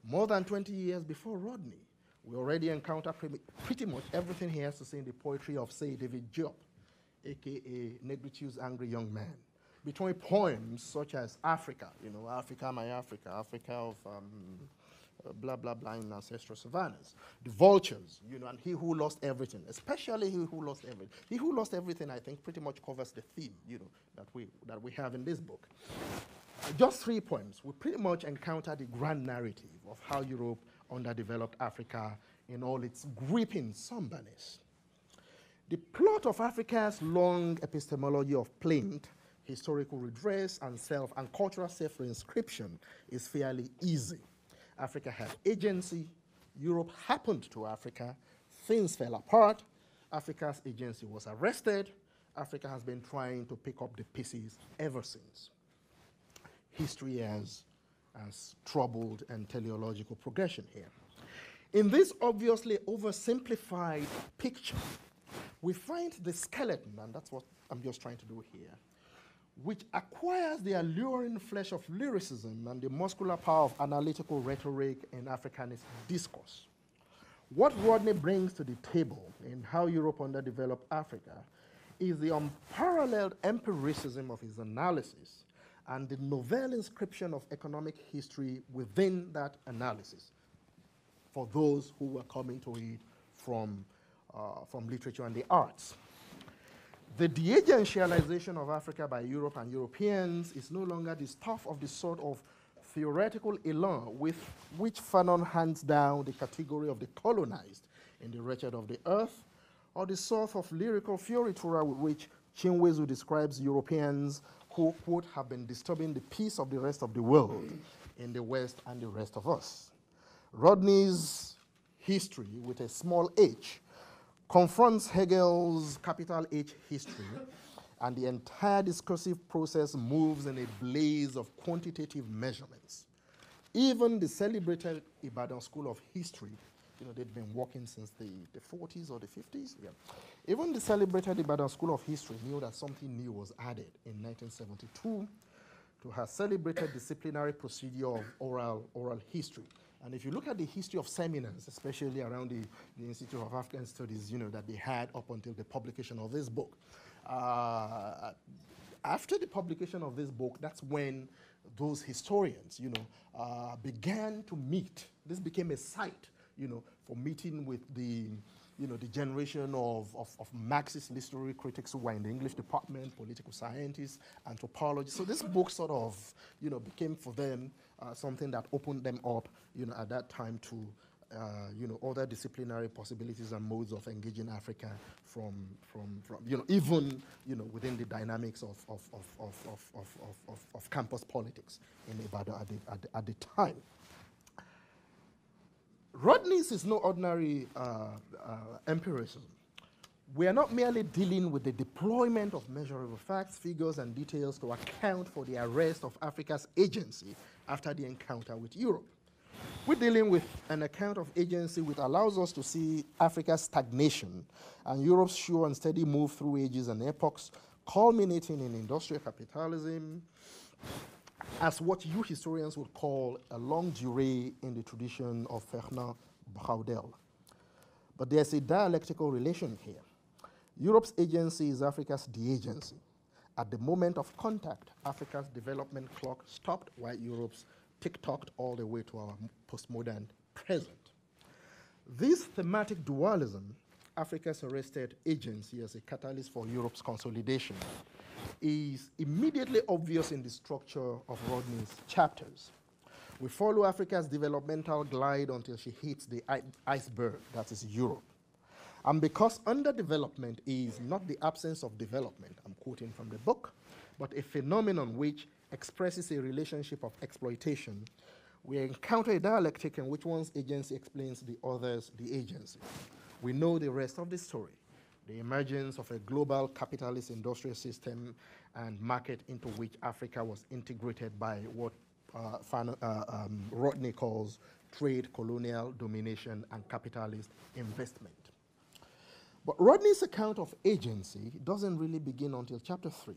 more than 20 years before Rodney, we already encounter pretty much everything he has to say in the poetry of, say, David Diop, aka Negritude's Angry Young Man. Between poems such as Africa, you know, Africa, my Africa, Africa of blah, blah, blah in ancestral savannas, the vultures, you know, and he who lost everything, especially he who lost everything. He who lost everything, I think, pretty much covers the theme, you know, that we have in this book. Just 3 poems, we pretty much encounter the grand narrative of how Europe underdeveloped Africa in all its gripping somberness. The plot of Africa's long epistemology of plaint, historical redress, and cultural self-reinscription is fairly easy. Africa had agency, Europe happened to Africa, things fell apart, Africa's agency was arrested, Africa has been trying to pick up the pieces ever since. History has troubled and teleological progression here. In this obviously oversimplified picture, we find the skeleton, and that's what I'm just trying to do here, which acquires the alluring flesh of lyricism and the muscular power of analytical rhetoric in Africanist discourse. What Rodney brings to the table in How Europe Underdeveloped Africa is the unparalleled empiricism of his analysis and the novel inscription of economic history within that analysis for those who were coming to it from literature and the arts. The de-agentialization of Africa by Europe and Europeans is no longer the stuff of the sort of theoretical elan with which Fanon hands down the category of the colonized in The Wretched of the Earth, or the sort of lyrical fioritura with which Chinwezu describes Europeans who, quote, have been disturbing the peace of the rest of the world in the West and the rest of us. Rodney's history, with a small h, confronts Hegel's capital H history, and the entire discursive process moves in a blaze of quantitative measurements. Even the celebrated Ibadan School of History, you know, they've been working since the 40s or the 50s. Yeah. Even the celebrated Ibadan School of History knew that something new was added in 1972 to her celebrated disciplinary procedure of oral history. And if you look at the history of seminars, especially around the Institute of African Studies, you know, that they had up until the publication of this book, after the publication of this book, that's when those historians, began to meet. This became a site, for meeting with the generation of Marxist literary critics who were in the English department, political scientists, anthropologists. So this book sort of, became for them something that opened them up, at that time to, other disciplinary possibilities and modes of engaging Africa from even, within the dynamics of campus politics in Ibadan at the time. Rodney's is no ordinary empiricism. We are not merely dealing with the deployment of measurable facts, figures, and details to account for the arrest of Africa's agency after the encounter with Europe. We're dealing with an account of agency which allows us to see Africa's stagnation and Europe's sure and steady move through ages and epochs, culminating in industrial capitalism, as what you historians would call a longue durée in the tradition of Fernand Braudel. But there's a dialectical relation here. Europe's agency is Africa's de-agency. At the moment of contact, Africa's development clock stopped while Europe's tick-tocked all the way to our postmodern present. This thematic dualism, Africa's arrested agency as a catalyst for Europe's consolidation, is immediately obvious in the structure of Rodney's chapters. We follow Africa's developmental glide until she hits the iceberg, that is Europe. And because underdevelopment is not the absence of development, I'm quoting from the book, but a phenomenon which expresses a relationship of exploitation, we encounter a dialectic in which one's agency explains the other's the agency. We know the rest of the story. The emergence of a global capitalist industrial system and market into which Africa was integrated by what Rodney calls trade, colonial domination, and capitalist investment. But Rodney's account of agency doesn't really begin until chapter 3.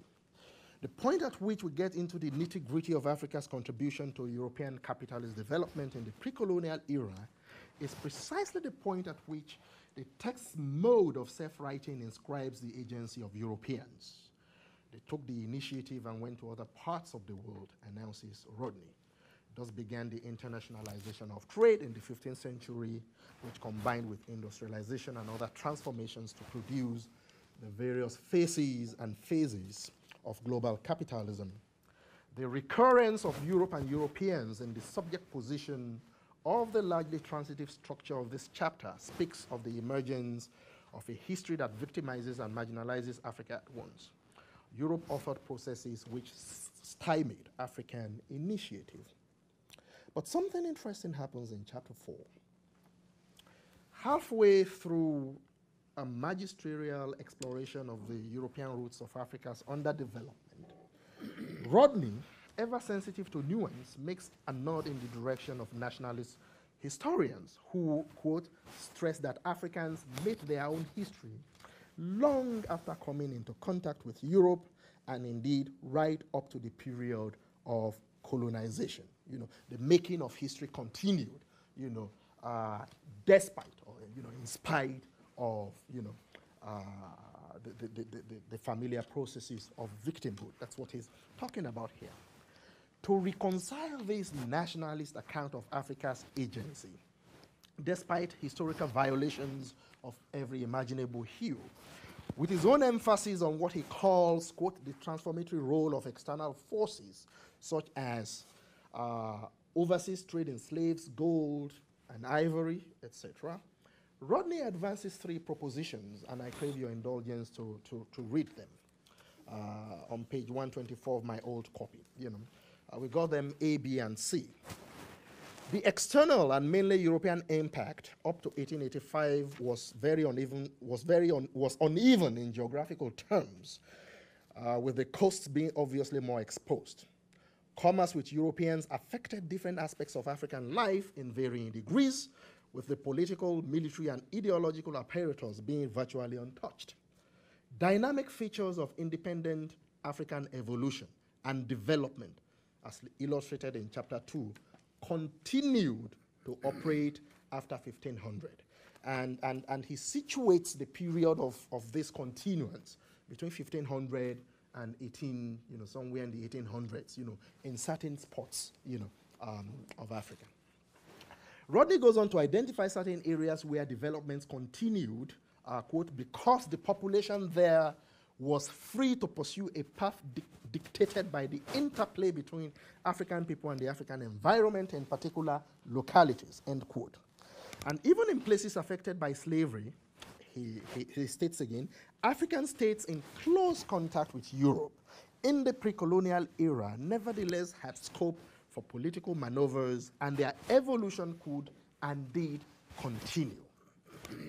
The point at which we get into the nitty-gritty of Africa's contribution to European capitalist development in the pre-colonial era is precisely the point at which the text mode of self-writing inscribes the agency of Europeans. They took the initiative and went to other parts of the world, announces Rodney. Thus began the internationalization of trade in the 15th century, which combined with industrialization and other transformations to produce the various faces and phases of global capitalism. The recurrence of Europe and Europeans in the subject position of the largely transitive structure of this chapter speaks of the emergence of a history that victimizes and marginalizes Africa at once. Europe authored processes which stymied African initiative. But something interesting happens in chapter 4. Halfway through a magisterial exploration of the European roots of Africa's underdevelopment, Rodney, ever sensitive to nuance, makes a nod in the direction of nationalist historians who, quote, stress that Africans made their own history long after coming into contact with Europe and indeed right up to the period of colonization. The making of history continued, despite or, in spite of, the familiar processes of victimhood. That's what he's talking about here. To reconcile this nationalist account of Africa's agency, despite historical violations of every imaginable hue, with his own emphasis on what he calls, quote, the transformatory role of external forces, such as overseas trade in slaves, gold, and ivory, etc., Rodney advances 3 propositions, and I crave your indulgence to read them on page 124 of my old copy. We got them A, B, and C. The external and mainly European impact up to 1885 was uneven in geographical terms, with the coasts being obviously more exposed. Commerce with Europeans affected different aspects of African life in varying degrees, with the political, military, and ideological apparatus being virtually untouched. Dynamic features of independent African evolution and development, as illustrated in chapter 2, continued to operate after 1500. And he situates the period of this continuance between 1500 and somewhere in the 1800s, in certain spots, of Africa. Rodney goes on to identify certain areas where developments continued, quote, because the population there was free to pursue a path dictated by the interplay between African people and the African environment, in particular localities, end quote. And even in places affected by slavery, he states again, African states in close contact with Europe in the pre-colonial era nevertheless had scope for political maneuvers, and their evolution could and did continue.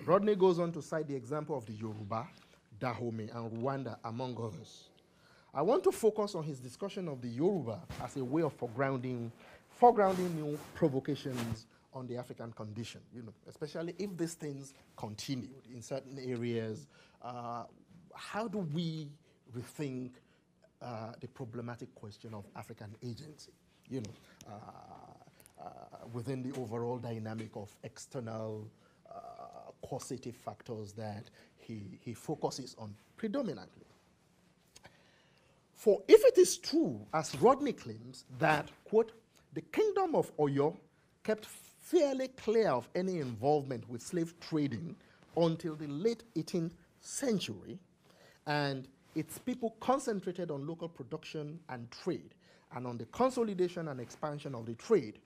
Rodney goes on to cite the example of the Yoruba, Dahomey, and Rwanda, among others. I want to focus on his discussion of the Yoruba as a way of foregrounding new provocations on the African condition, especially if these things continued in certain areas. How do we rethink the problematic question of African agency, within the overall dynamic of external causative factors that he focuses on predominantly? For if it is true, as Rodney claims, that, quote, the kingdom of Oyo kept fairly clear of any involvement with slave trading until the late 18th century, and its people concentrated on local production and trade, and on the consolidation and expansion of the trade,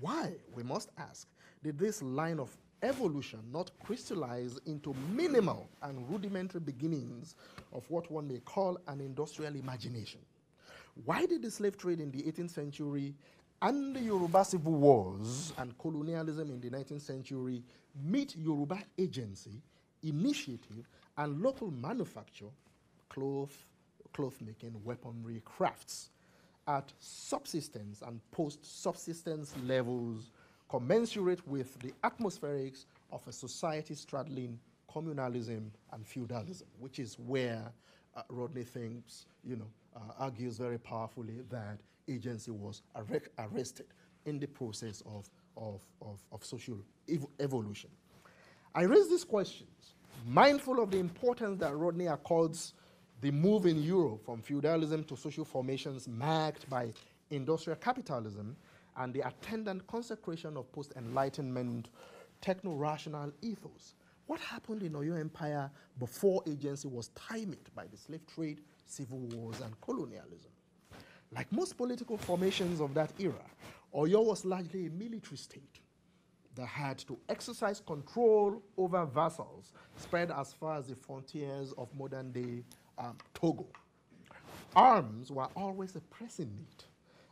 why, we must ask, did this line of evolution not crystallize into minimal and rudimentary beginnings of what one may call an industrial imagination? Why did the slave trade in the 18th century and the Yoruba civil wars and colonialism in the 19th century meet Yoruba agency, initiative, and local manufacture, cloth making, weaponry, crafts, at subsistence and post-subsistence levels commensurate with the atmospherics of a society straddling communalism and feudalism, which is where Rodney thinks, argues very powerfully that agency was arrested in the process of social evolution. I raise these questions, mindful of the importance that Rodney accords the move in Europe from feudalism to social formations marked by industrial capitalism and the attendant consecration of post-Enlightenment techno-rational ethos. What happened in Oyo Empire before agency was stymied by the slave trade, civil wars, and colonialism? Like most political formations of that era, Oyo was largely a military state that had to exercise control over vassals spread as far as the frontiers of modern-day Togo. Arms were always a pressing need,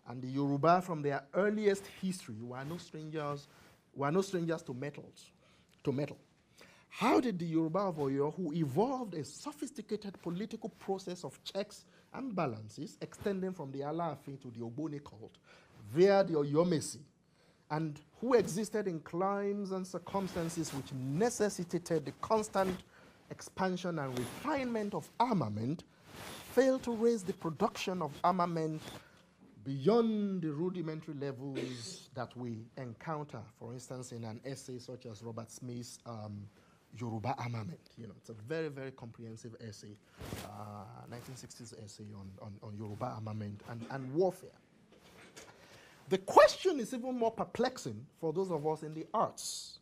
and the Yoruba from their earliest history were no strangers to metal. How did the Yoruba of Oyo, who evolved a sophisticated political process of checks and balances extending from the Alaafin to the Ogboni cult via the Oyomesi, and who existed in climes and circumstances which necessitated the constant expansion and refinement of armament, failed to raise the production of armament beyond the rudimentary levels that we encounter, for instance, in an essay such as Robert Smith's Yoruba Armament? It's a very, very comprehensive essay, 1960s essay on Yoruba armament and warfare. The question is even more perplexing for those of us in the arts.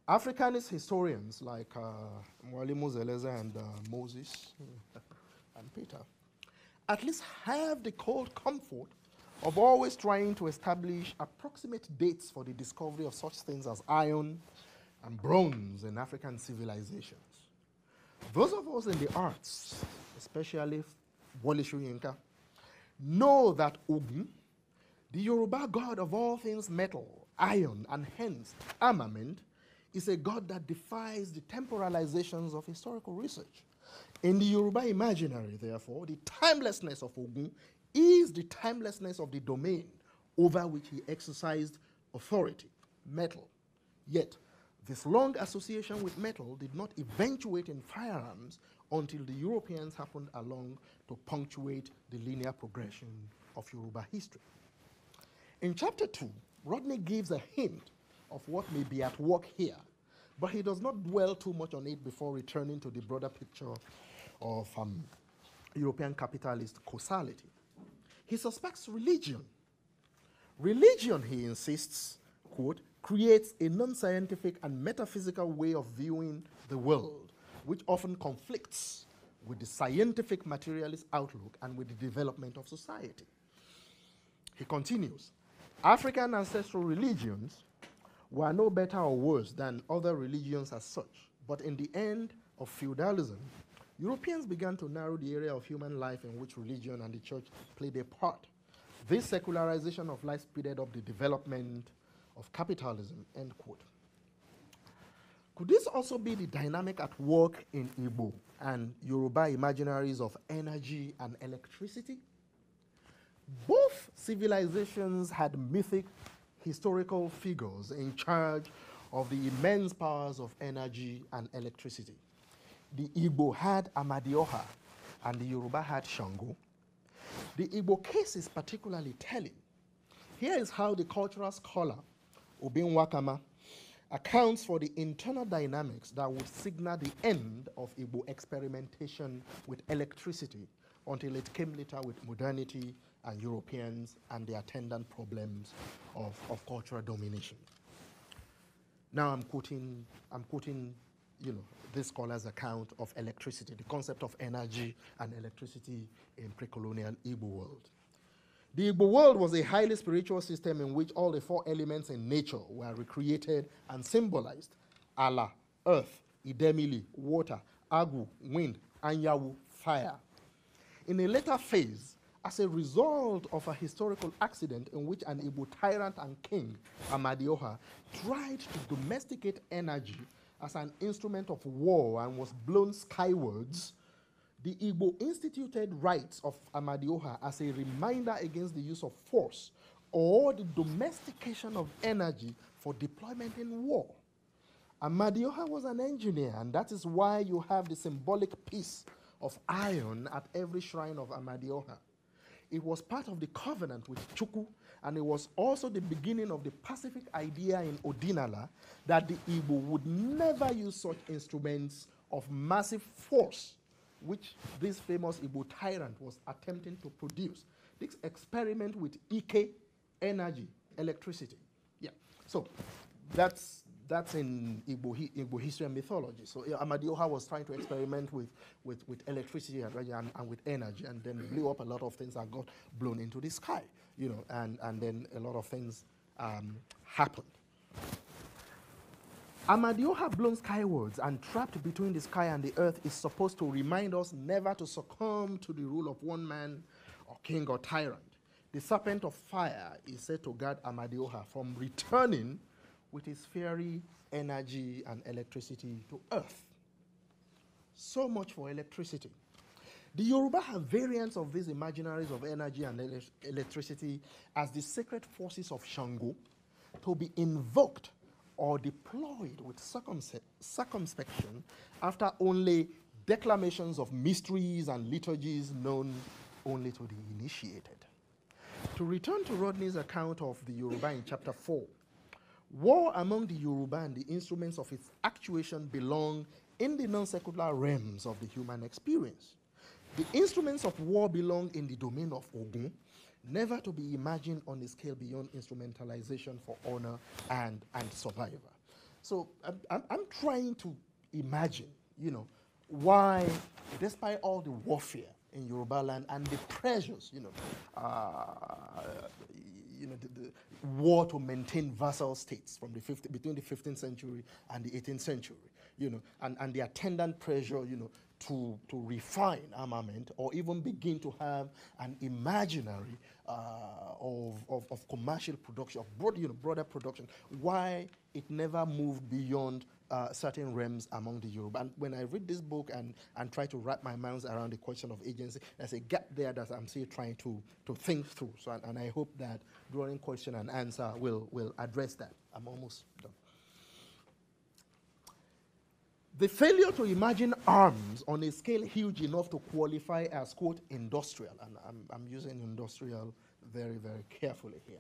Africanist historians like Mwalimu Zeleza and Moses and Peter at least have the cold comfort of always trying to establish approximate dates for the discovery of such things as iron and bronze in African civilizations. Those of us in the arts, especially Wole Soyinka, know that Ogun, the Yoruba god of all things metal, iron, and hence armament, is a god that defies the temporalizations of historical research. In the Yoruba imaginary, therefore, the timelessness of Ogun is the timelessness of the domain over which he exercised authority, metal. Yet, this long association with metal did not eventuate in firearms until the Europeans happened along to punctuate the linear progression of Yoruba history. In chapter 2, Rodney gives a hint of what may be at work here, but he does not dwell too much on it before returning to the broader picture of European capitalist causality. He suspects religion. Religion, he insists, quote, creates a non-scientific and metaphysical way of viewing the world, which often conflicts with the scientific materialist outlook and with the development of society. He continues, African ancestral religions were no better or worse than other religions as such, but in the end of feudalism, Europeans began to narrow the area of human life in which religion and the church played a part. This secularization of life speeded up the development of capitalism, end quote. Could this also be the dynamic at work in Igbo and Yoruba imaginaries of energy and electricity? Both civilizations had mythic historical figures in charge of the immense powers of energy and electricity. The Igbo had Amadioha and the Yoruba had Shango. The Igbo case is particularly telling. Here is how the cultural scholar, Obin Wakama, accounts for the internal dynamics that would signal the end of Igbo experimentation with electricity until it came later with modernity and Europeans and the attendant problems of cultural domination. Now I'm quoting this scholar's account of electricity, the concept of energy and electricity in pre-colonial Igbo world. The Igbo world was a highly spiritual system in which all the four elements in nature were recreated and symbolized: ala, earth; idemili, water; agu, wind; anyawu, fire. In a later phase, as a result of a historical accident in which an Igbo tyrant and king, Amadioha, tried to domesticate energy as an instrument of war and was blown skywards, the Igbo instituted rites of Amadioha as a reminder against the use of force or the domestication of energy for deployment in war. Amadioha was an engineer, and that is why you have the symbolic piece of iron at every shrine of Amadioha. It was part of the covenant with Chukwu, and it was also the beginning of the pacific idea in Odinala that the Igbo would never use such instruments of massive force, which this famous Igbo tyrant was attempting to produce. This experiment with Ike, energy, electricity. Yeah, so that's in Igbo history and mythology. So Amadioha was trying to experiment with electricity and with energy, and then blew up a lot of things that got blown into the sky, and then a lot of things happened. Amadioha blown skywards and trapped between the sky and the earth is supposed to remind us never to succumb to the rule of one man or king or tyrant. The serpent of fire is said to guard Amadioha from returning with his fiery energy and electricity to earth. So much for electricity. The Yoruba have variants of these imaginaries of energy and electricity as the sacred forces of Shango, to be invoked or deployed with circumspection after only declamations of mysteries and liturgies known only to the initiated. To return to Rodney's account of the Yoruba in chapter 4, war among the Yoruba and the instruments of its actuation belong in the non-secular realms of the human experience. The instruments of war belong in the domain of Ogun, never to be imagined on a scale beyond instrumentalization for honor and survival. So I'm trying to imagine, why, despite all the warfare in Yoruba land and the pressures, the war to maintain vassal states from between the 15th century and the 18th century, and the attendant pressure, to refine armament or even begin to have an imaginary of commercial production, of broader production, why it never moved beyond certain realms among the Yoruba. And when I read this book and try to wrap my mind around the question of agency, there's a gap there that I'm still trying to think through. So, and I hope that during question and answer will address that. I'm almost done. The failure to imagine arms on a scale huge enough to qualify as, quote, industrial, and I'm using industrial very, very carefully here,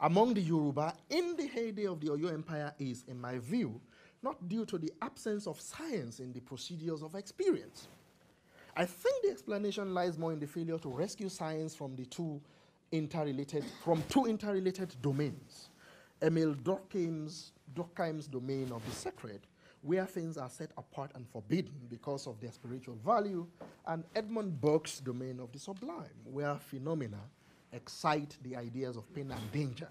among the Yoruba in the heyday of the Oyo Empire is, in my view, not due to the absence of science in the procedures of experience. I think the explanation lies more in the failure to rescue science from two interrelated domains. Emil Durkheim's domain of the sacred, where things are set apart and forbidden because of their spiritual value, and Edmund Burke's domain of the sublime, where phenomena excite the ideas of pain and danger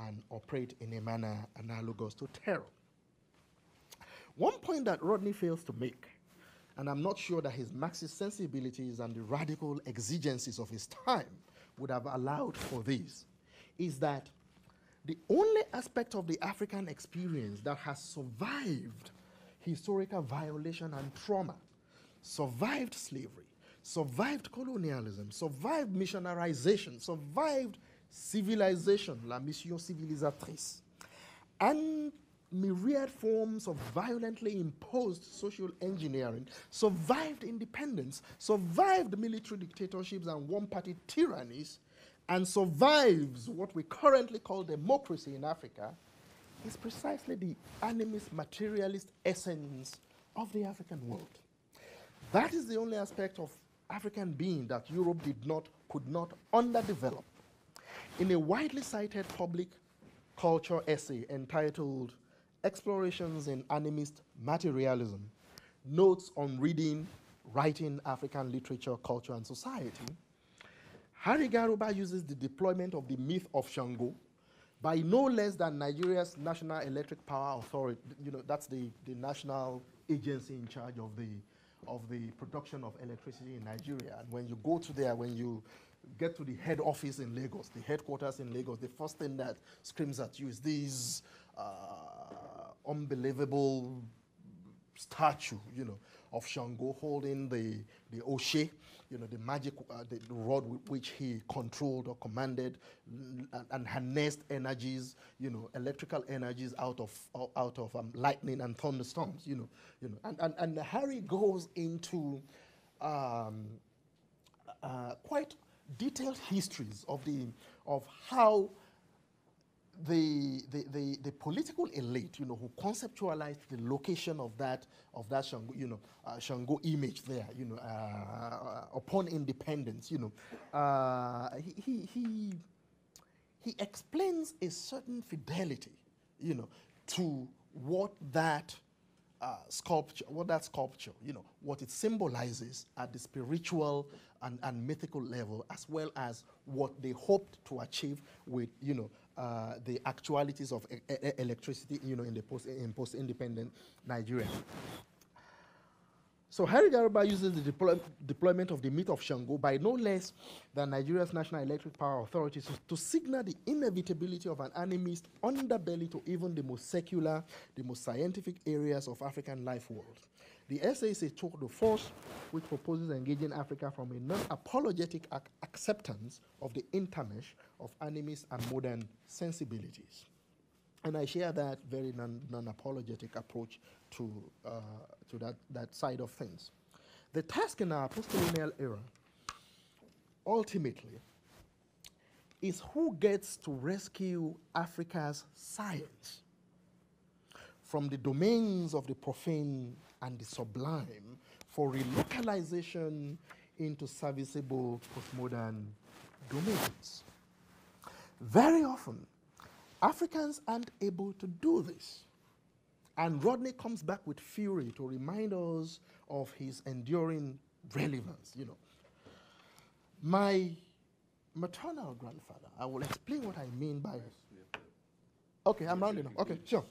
and operate in a manner analogous to terror. One point that Rodney fails to make, and I'm not sure that his Marxist sensibilities and the radical exigencies of his time would have allowed for this, is that the only aspect of the African experience that has survived historical violation and trauma, survived slavery, survived colonialism, survived missionarization, survived civilization, la mission civilisatrice, and myriad forms of violently imposed social engineering, survived independence, survived military dictatorships and one-party tyrannies, and survives what we currently call democracy in Africa, is precisely the animist materialist essence of the African world. That is the only aspect of African being that Europe could not underdevelop. In a widely cited public culture essay entitled Explorations in Animist Materialism, Notes on Reading, Writing African Literature, Culture, and Society, Harry Garuba uses the deployment of the myth of Shango by no less than Nigeria's National Electric Power Authority. You know, that's the national agency in charge of the production of electricity in Nigeria. And when you go to there, when you get to the head office in Lagos, the headquarters in Lagos, the first thing that screams at you is this unbelievable statue, you know, of Shango holding the Oshe, you know, the magic, the rod with which he controlled or commanded and harnessed energies, you know, electrical energies out of lightning and thunderstorms, you know, and Harry goes into quite detailed histories of how the political elite, you know, who conceptualized the location of that Shango, you know, Shango image there, you know, upon independence, you know, he explains a certain fidelity, you know, to what that sculpture, you know, what it symbolizes at the spiritual and mythical level, as well as what they hoped to achieve with, you know, the actualities of electricity, you know, in post-independent Nigeria. So Harry Garuba uses the deployment of the myth of Shango by no less than Nigeria's National Electric Power Authority to signal the inevitability of an animist underbelly to even the most secular, the most scientific areas of African life world. The essay is a tour de force which proposes engaging Africa from a non-apologetic acceptance of the intermesh of animist and modern sensibilities. And I share that very non-apologetic approach to that side of things. The task in our post-colonial era, ultimately, is who gets to rescue Africa's science from the domains of the profane and the sublime for relocalization into serviceable postmodern domains. Very often, Africans aren't able to do this. And Rodney comes back with fury to remind us of his enduring relevance, you know. My maternal grandfather, I will explain what I mean by... Okay, I'm rounding up. Okay, sure.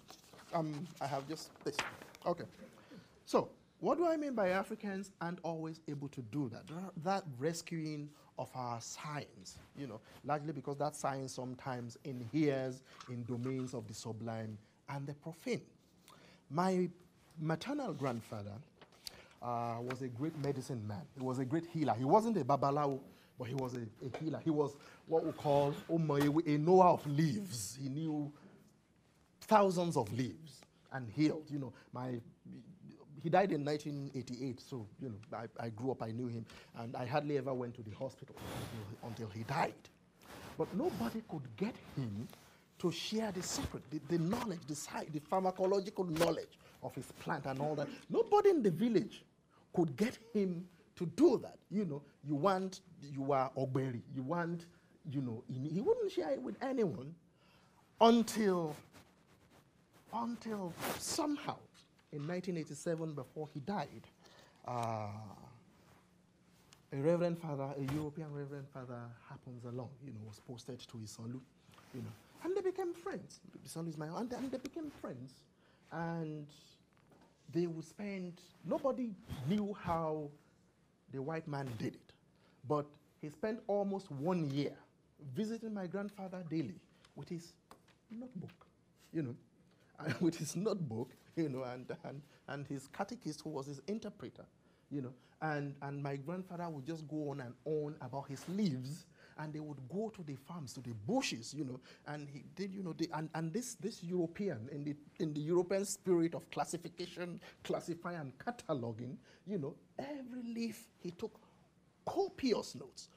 I have just this. Okay. So, what do I mean by Africans aren't always able to do that? That rescuing of our science, you know, largely because that science sometimes inheres in domains of the sublime and the profane. My maternal grandfather was a great medicine man. He was a great healer. He wasn't a babalawo, but he was a healer. He was what we call a knower of leaves. He knew thousands of leaves and healed. You know, he died in 1988, so, you know, I grew up, I knew him, and I hardly ever went to the hospital until he died. But nobody could get him to share the secret, the knowledge, the pharmacological knowledge of his plant and all that. Nobody in the village could get him to do that. You are Ogberi. You want, he wouldn't share it with anyone until somehow in 1987, before he died, a reverend father, a European reverend father happens along, was posted to Isolu, and they became friends. Isolu is my aunt, and they became friends. And they would spend, nobody knew how the white man did it, but he spent almost 1 year visiting my grandfather daily with his notebook, with his notebook, and his catechist, who was his interpreter, and my grandfather would just go on and on about his lives, and they would go to the farms, to the bushes, and he did, and this European, in the European spirit of classification, classify and cataloging, every leaf he took copious notes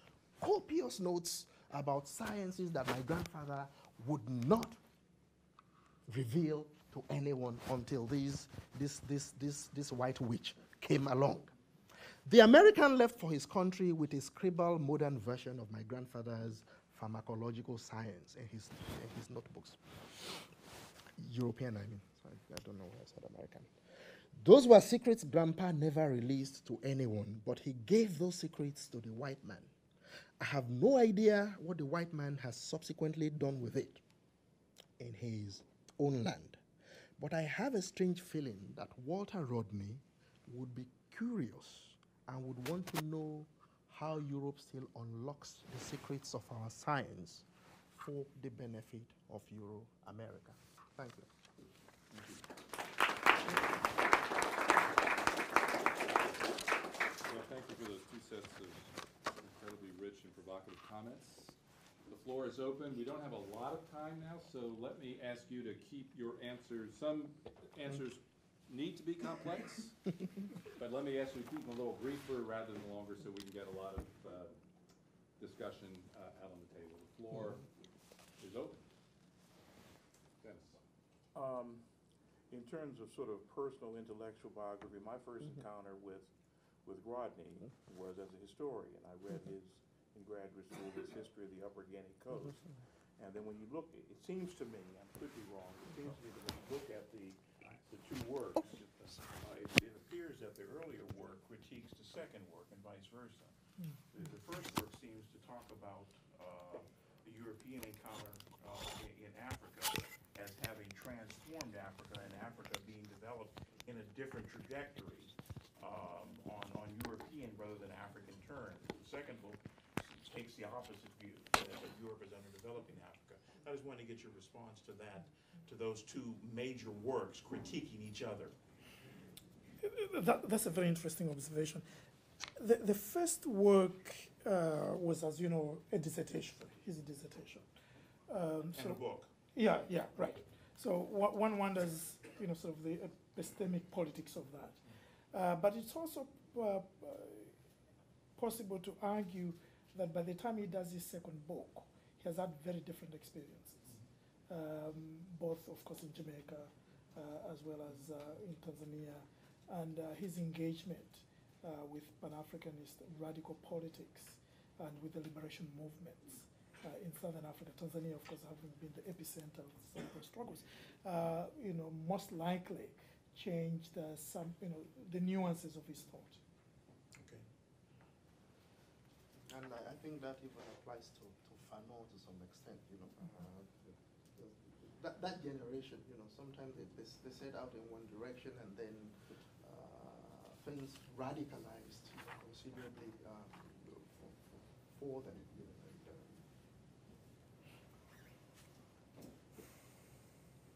about sciences that my grandfather would not reveal to anyone until this white witch came along. The American left for his country with a scribbled modern version of my grandfather's pharmacological science in his notebooks. European, I mean. Sorry, I don't know why I said American. Those were secrets Grandpa never released to anyone, but he gave those secrets to the white man. I have no idea what the white man has subsequently done with it in his own land. But I have a strange feeling that Walter Rodney would be curious and would want to know how Europe still unlocks the secrets of our science for the benefit of Euro-America. Thank you. Well, thank you for those two sets of incredibly rich and provocative comments. The floor is open. We don't have a lot of time now, so let me ask you to keep your answers. Some answers need to be complex, but let me ask you to keep them a little briefer rather than longer so we can get a lot of discussion out on the table. The floor is open. Dennis. In terms of sort of personal intellectual biography, my first encounter with Rodney was as a historian. I read his, in graduate school, his history of the Upper Guinea Coast. And then when you look, it seems to me, I could be wrong, it seems to me that when you look at the two works, it appears that the earlier work critiques the second work and vice versa. The first work seems to talk about the European encounter in Africa as having transformed Africa, and Africa being developed in a different trajectory on European rather than African terms. The second book takes the opposite view, that Europe is underdeveloped in Africa. I just wanted to get your response to that, to those two major works critiquing each other. That's a very interesting observation. The first work was, as you know, a dissertation. His dissertation. And a book. Yeah, right. So one wonders, sort of the epistemic politics of that. But it's also possible to argue that by the time he does his second book, he has had very different experiences, both, of course, in Jamaica, as well as in Tanzania, and his engagement with Pan-Africanist radical politics and with the liberation movements in Southern Africa. Tanzania, of course, having been the epicenter of some of the struggles, most likely changed some, the nuances of his thought. Okay. And I think that even applies to Fanon to some extent, that generation, sometimes they set out in one direction and then things radicalized considerably for them.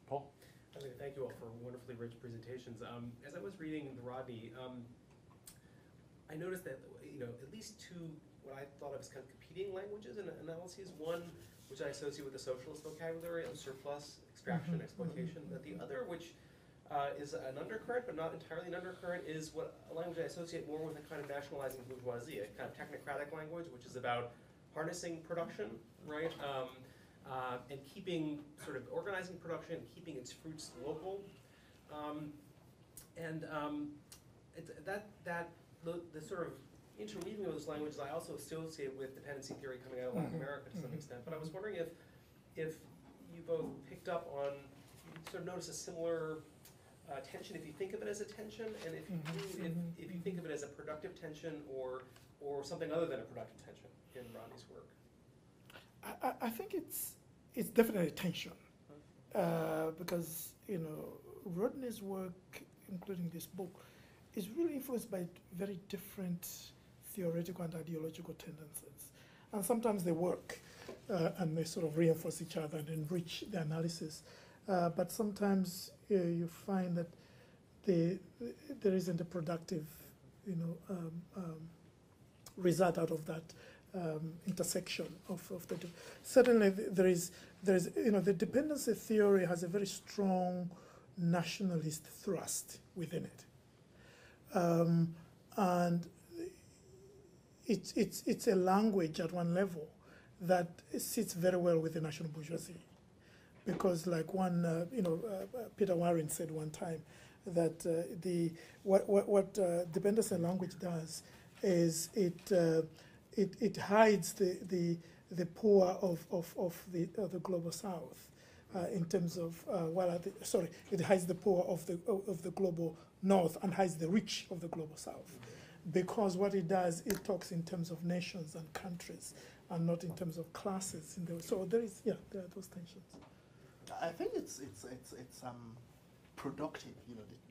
Paul? Thank you all for wonderfully rich presentations. As I was reading the Rodney, I noticed that at least two what I thought of as kind of competing languages and analyses. One, which I associate with the socialist vocabulary of surplus, extraction, exploitation. But the other, which is an undercurrent, but not entirely an undercurrent, is what a language I associate more with a kind of nationalizing bourgeoisie, a kind of technocratic language, which is about harnessing production, right? And keeping, sort of organizing production, keeping its fruits local. The sort of interweaving of those languages, I also associate with dependency theory coming out of Latin America to some extent. But I was wondering if you both picked up on, you sort of notice a similar tension, if you think of it as a tension, and if you do, if you think of it as a productive tension or something other than a productive tension in Rodney's work. I think it's definitely a tension, because Rodney's work, including this book, is really influenced by very different theoretical and ideological tendencies, and sometimes they work and they sort of reinforce each other and enrich the analysis. But sometimes you find that there isn't a productive, result out of that intersection of the. Certainly, there is the dependency theory has a very strong nationalist thrust within it, and it's a language at one level that sits very well with the national bourgeoisie. Because, like Peter Warren said one time, that what dependency language does is it hides the poor of the global South in terms of it hides the poor of the global North and hides the rich of the global South, because what it does, it talks in terms of nations and countries and not in terms of classes. So there are those tensions. I think it's productive,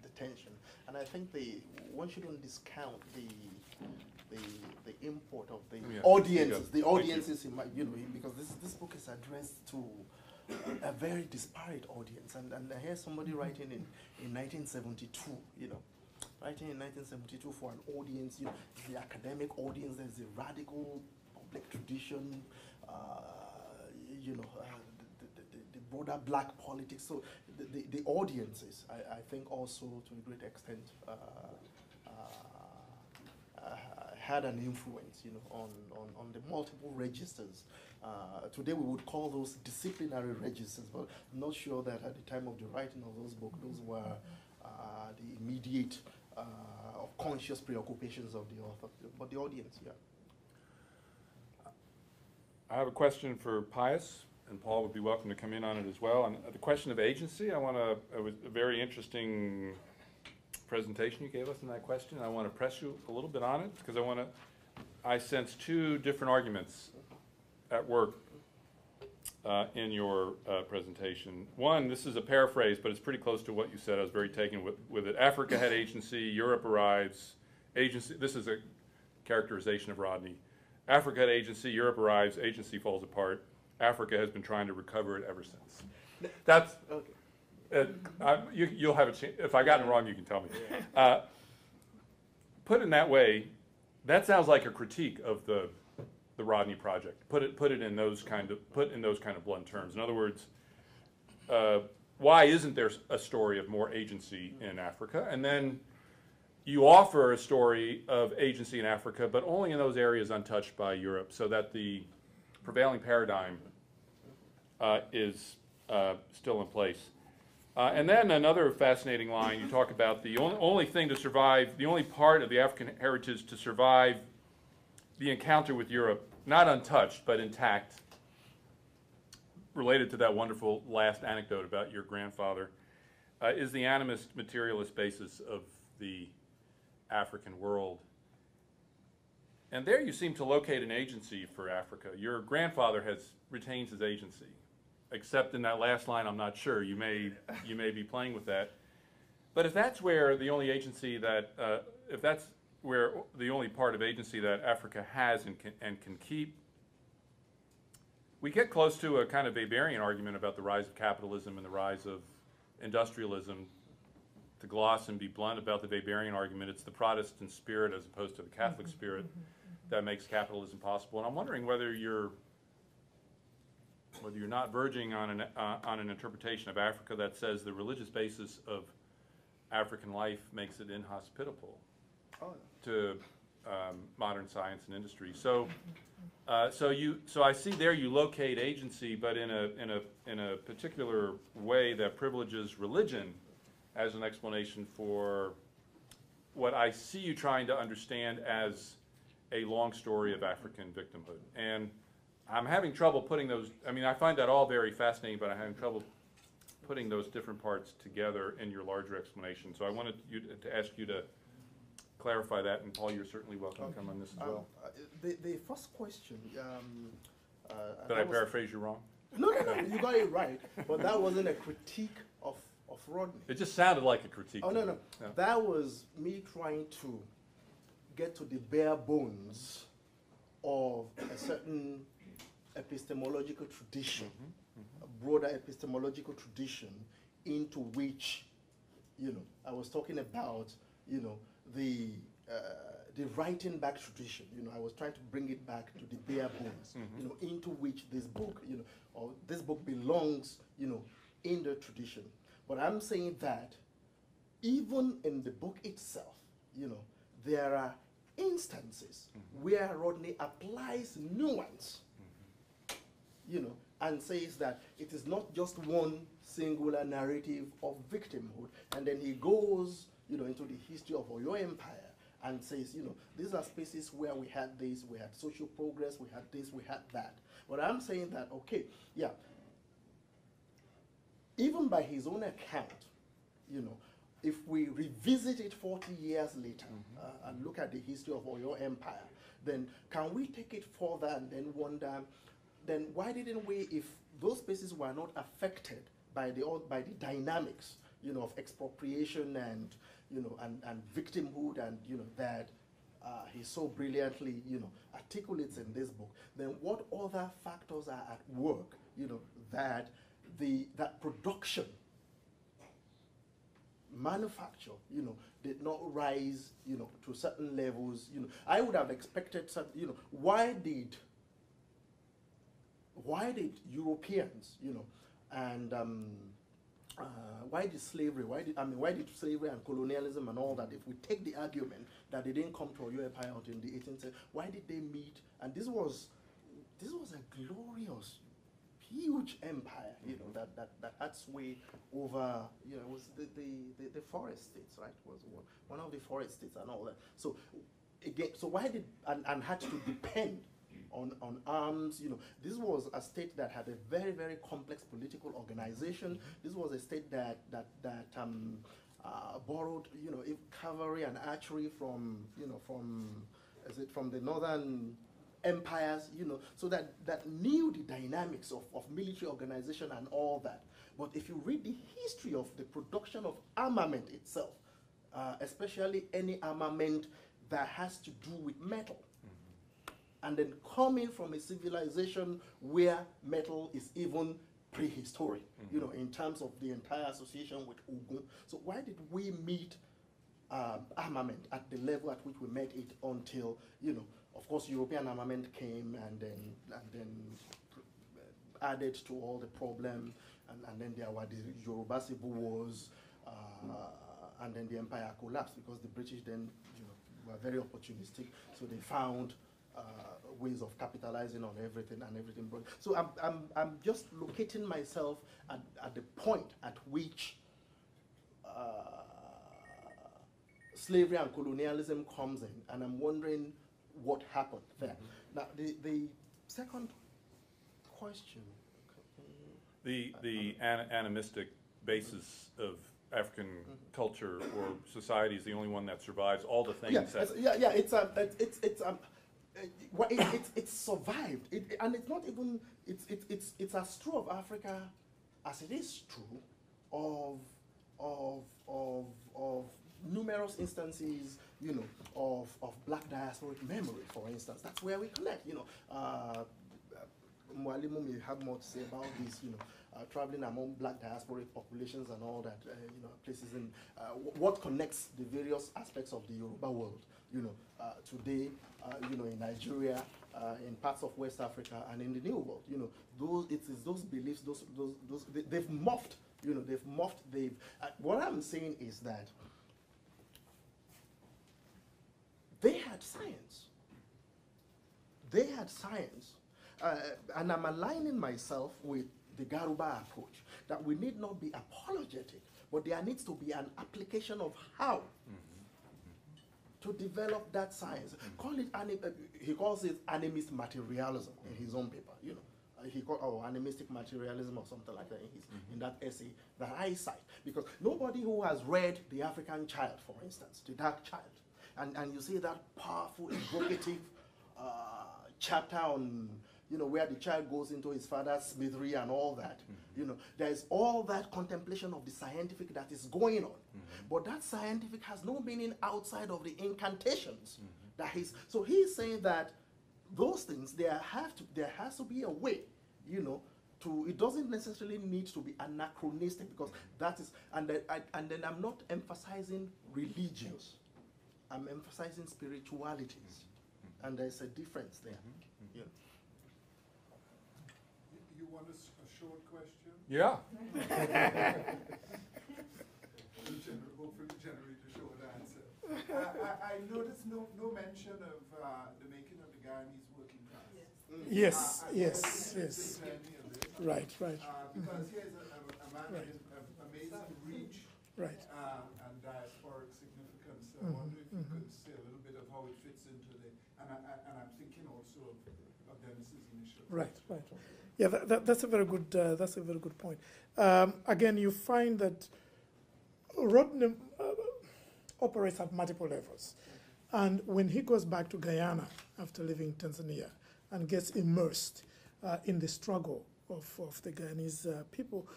the tension, and I think one shouldn't discount the import of the audiences. The audiences, because this book is addressed to a very disparate audience, and I hear somebody writing in 1972, writing in 1972 for an audience, the academic audience. There's the radical public tradition, the broader black politics. So the audiences, I think, also to a great extent had an influence, on the multiple registers. Today we would call those disciplinary registers, but I'm not sure that at the time of the writing of those books, those were the immediate or conscious preoccupations of the author, but the audience, yeah. I have a question for Pius, and Paul would be welcome to come in on it as well. And the question of agency, it was a very interesting presentation you gave us in that question. I want to press you a little bit on it, because I sense two different arguments at work in your presentation. One, this is a paraphrase, but it's pretty close to what you said. I was very taken with it. Africa had agency, Europe arrives, agency. This is a characterization of Rodney. Africa had agency, Europe arrives, agency falls apart. Africa has been trying to recover it ever since. That's, you'll have a chance. If I got it wrong, you can tell me. Put in that way, that sounds like a critique of the Rodney project. Put it in those kind of blunt terms. In other words, why isn't there a story of more agency in Africa? And then you offer a story of agency in Africa, but only in those areas untouched by Europe, so that the prevailing paradigm is still in place. And then another fascinating line, you talk about the only thing to survive, the only part of the African heritage to survive the encounter with Europe, not untouched, but intact, related to that wonderful last anecdote about your grandfather, is the animist materialist basis of the African world. And there you seem to locate an agency for Africa. Your grandfather retains his agency, except in that last line, I'm not sure. You may be playing with that. But if that's where the only agency that, if that's where the only part of agency that Africa has and can keep, we get close to a kind of Weberian argument about the rise of capitalism and the rise of industrialism. To gloss and be blunt about the Weberian argument, it's the Protestant spirit as opposed to the Catholic spirit that makes capitalism possible. And I'm wondering whether you're not verging on an interpretation of Africa that says the religious basis of African life makes it inhospitable to modern science and industry. So I see there you locate agency, but in a particular way that privileges religion as an explanation for what I see you trying to understand as a long story of African victimhood. And I'm having trouble putting those, I mean, I find that all very fascinating, but I'm having trouble putting those different parts together in your larger explanation. So I wanted to ask you to clarify that, and Paul, you're certainly welcome to come on this as well. The first question. Did I paraphrase you wrong? No, you got it right. But that wasn't a critique of Rodney. It just sounded like a critique. Oh, no. Yeah. That was me trying to get to the bare bones of a certain epistemological tradition, a broader epistemological tradition into which, I was talking about, the writing back tradition. I was trying to bring it back to the bare bones, into which this book, or this book belongs, in the tradition. But I'm saying that even in the book itself, there are instances where Rodney applies nuance, and says that it is not just one singular narrative of victimhood. And then he goes, into the history of Oyo Empire and says, these are spaces where we had this, we had social progress, we had this, we had that. But I'm saying that, okay, yeah, even by his own account, if we revisit it 40 years later and look at the history of Oyo Empire, then can we take it further and then wonder, then why didn't we, if those spaces were not affected by the dynamics, of expropriation and, and victimhood and, that he so brilliantly, articulates in this book, then what other factors are at work, that that production, manufacture, did not rise, to certain levels. I would have expected some, why did Europeans, and why did slavery? Why did slavery and colonialism and all that? If we take the argument that they didn't come to Oyo Empire until in the 18th century, why did they meet? And this was a glorious, huge empire, that had sway over, it was the forest states, right? Was one of the forest states and all that. So again, so why did and had to depend on arms, this was a state that had a very, very complex political organization. This was a state that borrowed, cavalry and archery from the northern empires, so that knew the dynamics of military organization and all that. But if you read the history of the production of armament itself, especially any armament that has to do with metal, and then coming from a civilization where metal is even prehistoric, in terms of the entire association with Ogun. So why did we meet armament at the level at which we met it until, of course, European armament came and then added to all the problem, and then there were the Yoruba civil wars, and then the empire collapsed because the British then, were very opportunistic, so they found ways of capitalizing on everything and everything. So I'm just locating myself at the point at which slavery and colonialism comes in, and I'm wondering what happened there. Now, the second question. The animistic basis of African culture or society is the only one that survives all the things it's survived, and it's not even it's as true of Africa as it is true of numerous instances, of black diasporic memory, for instance. That's where we connect. Mwalimu may have more to say about this, traveling among black diasporic populations and all that, places in what connects the various aspects of the Yoruba world, today, in Nigeria, in parts of West Africa, and in the New World, those beliefs, they've morphed, what I'm saying is that they had science. And I'm aligning myself with the Garuba approach, that we need not be apologetic, but there needs to be an application of how to develop that science. Call it he calls it animist materialism in his own paper. You know, he called animistic materialism or something like that in that essay that I cite. Because nobody who has read The African Child, for instance, The Dark Child, and you see that powerful, evocative chapter on, you know, where the child goes into his father's smithery and all that. You know, there's all that contemplation of the scientific that is going on. But that scientific has no meaning outside of the incantations. So he's saying that those things, there has to be a way, you know, it doesn't necessarily need to be anachronistic, because that is, and then I'm not emphasizing religious, I'm emphasizing spiritualities, and there's a difference there. Yeah. You want a short question? Yeah. Hopefully generate a short answer. I noticed no mention of the making of the Guyanese working class. Yes, I yes. Right. Because here's a man of amazing reach Right. and diasporic significance. So I wonder if you could say a little bit of how it fits into and I'm thinking also of Dennis's initiative. Right. Yeah, that's a very good point. Again, you find that Rodney operates at multiple levels, and when he goes back to Guyana after leaving Tanzania and gets immersed in the struggle of the Guyanese people,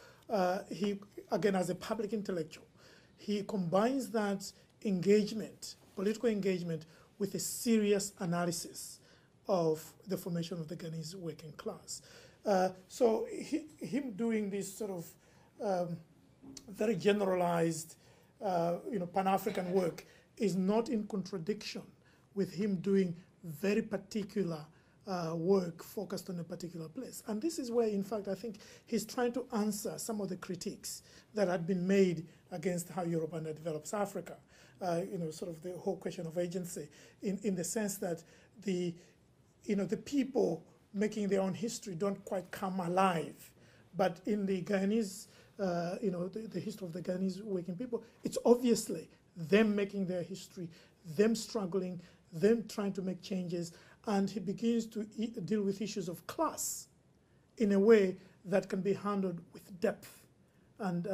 he, again, as a public intellectual, he combines that engagement, political engagement, with a serious analysis of the formation of the Guyanese working class. So him doing this sort of very generalized, Pan-African work is not in contradiction with him doing very particular work focused on a particular place. And this is where, in fact, I think he's trying to answer some of the critiques that had been made against how Europe underdevelops Africa. Sort of the whole question of agency, in the sense that the people making their own history don't quite come alive. But in the Guyanese, the history of the Guyanese working people, it's obviously them making their history, them struggling, them trying to make changes, and he begins to deal with issues of class in a way that can be handled with depth. And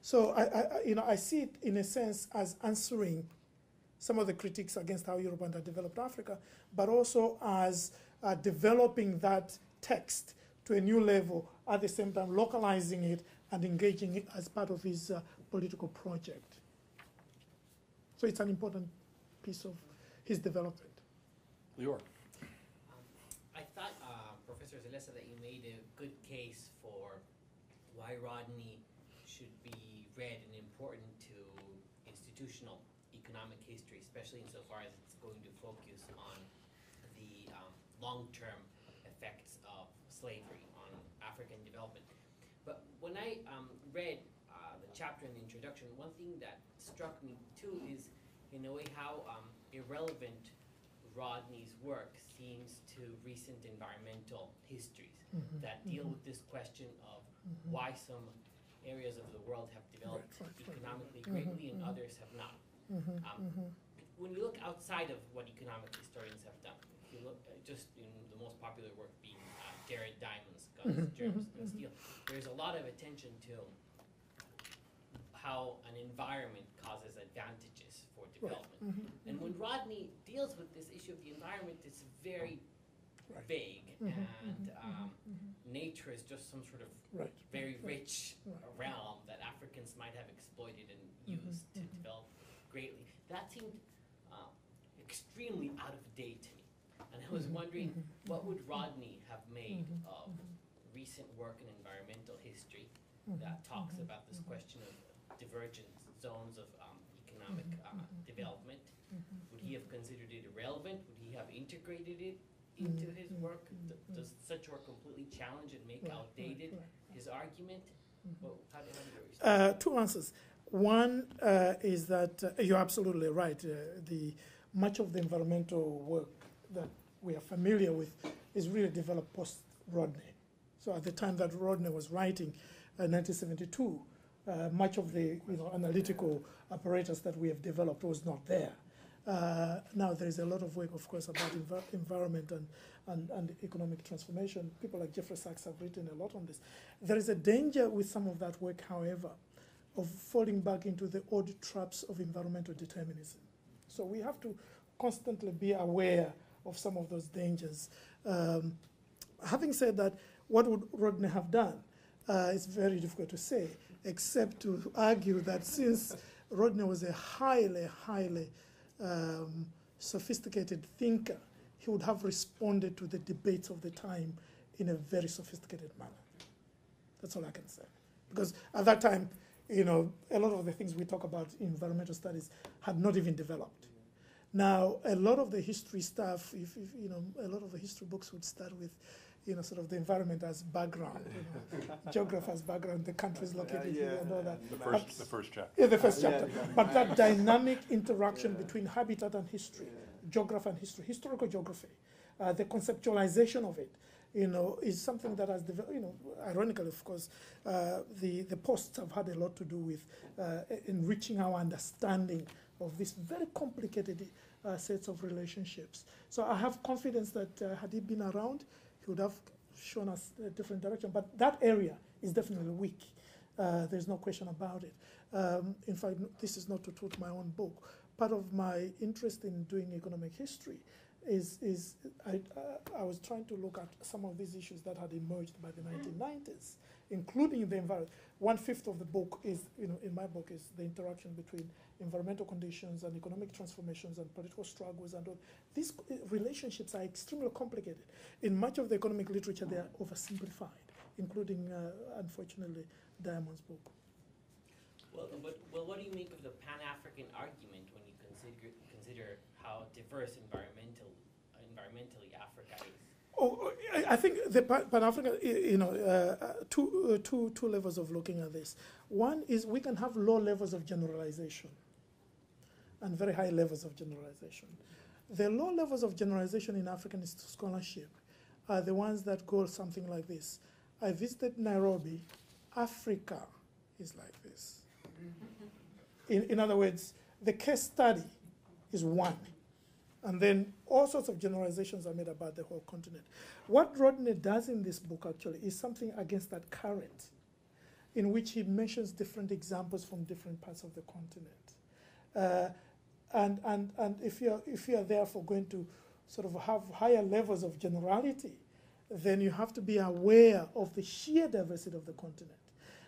so I see it in a sense as answering some of the critiques against how Europe underdeveloped Africa, but also as developing that text to a new level, at the same time localizing it and engaging it as part of his political project. So it's an important piece of his development. Lior. I thought, Professor Zeleza, that you made a good case for why Rodney should be read and important to institutional economic history, especially insofar as it's going to focus on the long-term effects of slavery on African development. But when I read the chapter in the introduction, one thing that struck me too is, in a way, how irrelevant Rodney's work seems to recent environmental histories that deal with this question of why some areas of the world have developed economically greatly and others have not. When you look outside of what economic historians have done, if you look just in the most popular work being Jared Diamond's Guns, Germs, and Steel, there's a lot of attention to how an environment causes advantages for development. And when Rodney deals with this issue of the environment, it's very vague, and nature is just some sort of very rich realm that Africans might have exploited and used to develop greatly. That seemed extremely out of date to me. And I was wondering, what would Rodney have made of recent work in environmental history that talks about this question of divergent zones of economic development? Would he have considered it irrelevant? Would he have integrated it into his work? Does such work completely challenge and make outdated his argument? Well, how do you respond? Two answers. One is that you're absolutely right. Much of the environmental work that we are familiar with is really developed post-Rodney. So at the time that Rodney was writing, 1972, much of the analytical apparatus that we have developed was not there. Now, there is a lot of work, of course, about environment and economic transformation. People like Jeffrey Sachs have written a lot on this. There is a danger with some of that work, however, of falling back into the old traps of environmental determinism. So we have to constantly be aware of some of those dangers. Having said that, what would Rodney have done? It's very difficult to say, except to argue that since Rodney was a highly sophisticated thinker, he would have responded to the debates of the time in a very sophisticated manner. That's all I can say. Because at that time, a lot of the things we talk about in environmental studies had not even developed. Now, a lot of the history stuff, a lot of the history books would start with, sort of the environment as background, geography as background, the countries located here and all that. The first chapter. Yeah, the first chapter. But that dynamic interaction between habitat and history, geography and history, historical geography, the conceptualization of it, is something that has developed, ironically, of course, the posts have had a lot to do with enriching our understanding of these very complicated sets of relationships. So I have confidence that had he been around, he would have shown us a different direction. But that area is definitely weak. There's no question about it. In fact, this is not to toot my own book. Part of my interest in doing economic history is I was trying to look at some of these issues that had emerged by the 1990s, including the environment. 1/5 of the book is, in my book, is the interaction between environmental conditions and economic transformations and political struggles and all. These relationships are extremely complicated. In much of the economic literature, they are oversimplified, including, unfortunately, Diamond's book. Well, what do you make of the Pan-African argument when you consider how diverse environmentally Africa is? Oh, I think the Pan-African, two levels of looking at this. One is we can have low levels of generalization and very high levels of generalization. The low levels of generalization in African scholarship are the ones that go something like this. I visited Nairobi. Africa is like this. In other words, the case study is one. And then all sorts of generalizations are made about the whole continent. What Rodney does in this book, actually, is something against that current, in which he mentions different examples from different parts of the continent. And if you're therefore going to sort of have higher levels of generality, then you have to be aware of the sheer diversity of the continent.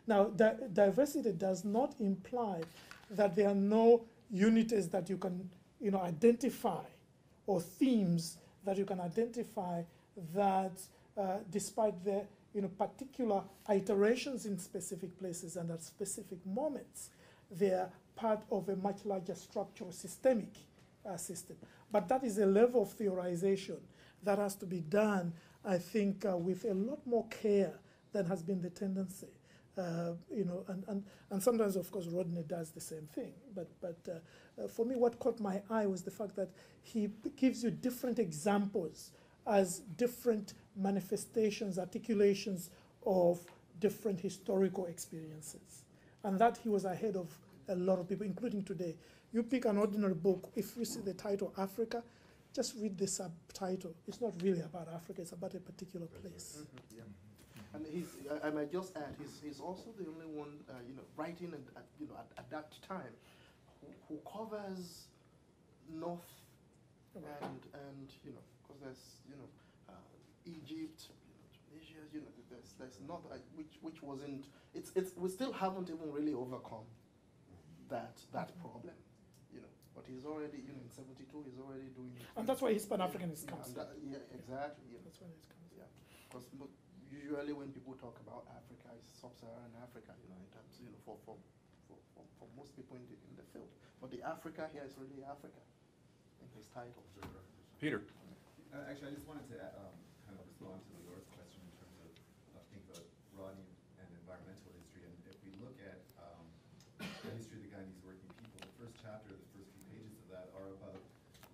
Now, diversity does not imply that there are no unities that you can, identify, or themes that you can identify that, despite the, particular iterations in specific places and at specific moments, they are part of a much larger structural systemic system. But that is a level of theorization that has to be done, I think, with a lot more care than has been the tendency. And sometimes, of course, Rodney does the same thing. But for me, what caught my eye was the fact that he gives you different examples as different manifestations, articulations of different historical experiences. And that he was ahead of a lot of people, including today. You pick an ordinary book, if you see the title Africa, just read the subtitle. It's not really about Africa, it's about a particular place. Yeah. And I might just add, he's also the only one, writing at that time, who covers North and because there's Egypt, Tunisia, there's not which wasn't. We still haven't even really overcome that problem, But he's already, in '72, he's already doing. And that's why his Pan-Africanist comes. Yeah, exactly. That's why it comes. Yeah, because usually when people talk about Africa, it's sub-Saharan Africa, in terms, for most people in the field. But the Africa here is really Africa in his title. Peter. Actually, I just wanted to kind of respond to Leore's question in terms of thinking about Rodney and environmental history. And if we look at the history of the Guyanese working people, the first chapter, the first few pages of that are about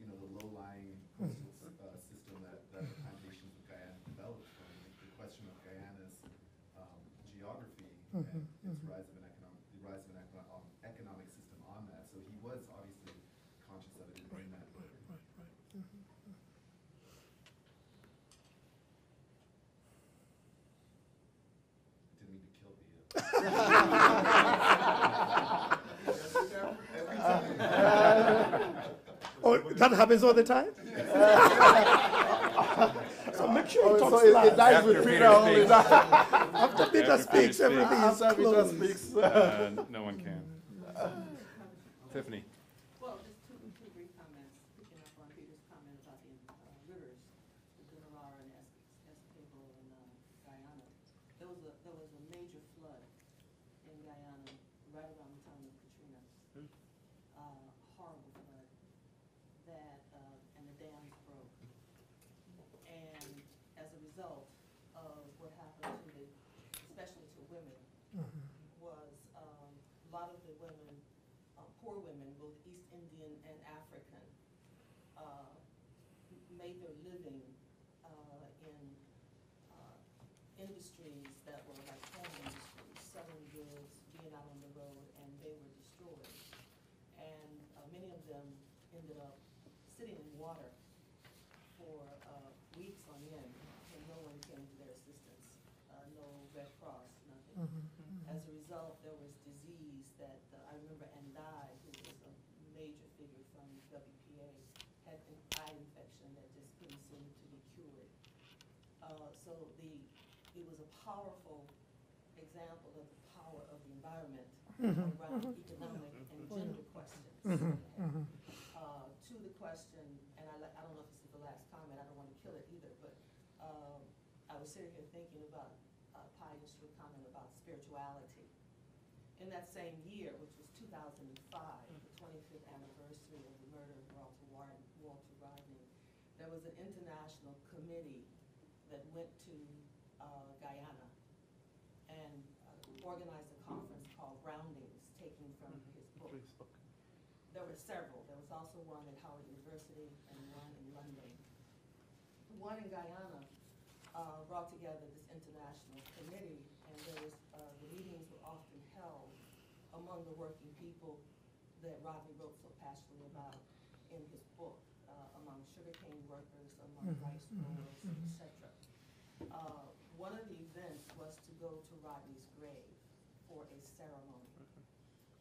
the low-lying coastal system that the plantations of Guyana developed from, the question of Guyana's geography and its rise of an economic system on that. So he was obviously conscious of it in That happens all the time? So make sure you talk So slow. it dies After with Peter Peter only. speaks. After Peter speaks, speaks. everything is After Peter closed. speaks. No one can. Tiffany. Well, just two brief comments, picking up on Peter's comment about the rivers, the Guanara and Essequibo in Guyana. There was a major flood in Guyana right around the time of Katrina. Horrible flood that, and the dams broke. And as a result of what happened to especially to women, was a lot of the women, poor women, both East Indian and African, made their living in industries that were like home industries, selling goods, being out on the road, and they were destroyed. And many of them ended up sitting in water for weeks on end, and no one came to their assistance. No Red Cross, nothing. As a result, there was disease that I remember Andai, who was a major figure from WPA, had an eye infection that just couldn't seem to be cured. So it was a powerful example of the power of the environment around economic and gender questions. To the question, and I don't know if this is the last comment, I don't want to kill it either, but I was sitting here thinking about Pius, your comment about spirituality. In that same year, which was 2005, the 25th anniversary of the murder of Walter Rodney, there was an international committee that went to Guyana and organized a conference called Groundings, taking from his book. There were several. There was also one at Howard University and one in London. The one in Guyana brought together this international committee, and there was, the meetings were often held among the working people that Rodney wrote so passionately about in his book, among sugarcane workers, among rice growers, etc. One of the events was to go to Rodney's grave for a ceremony.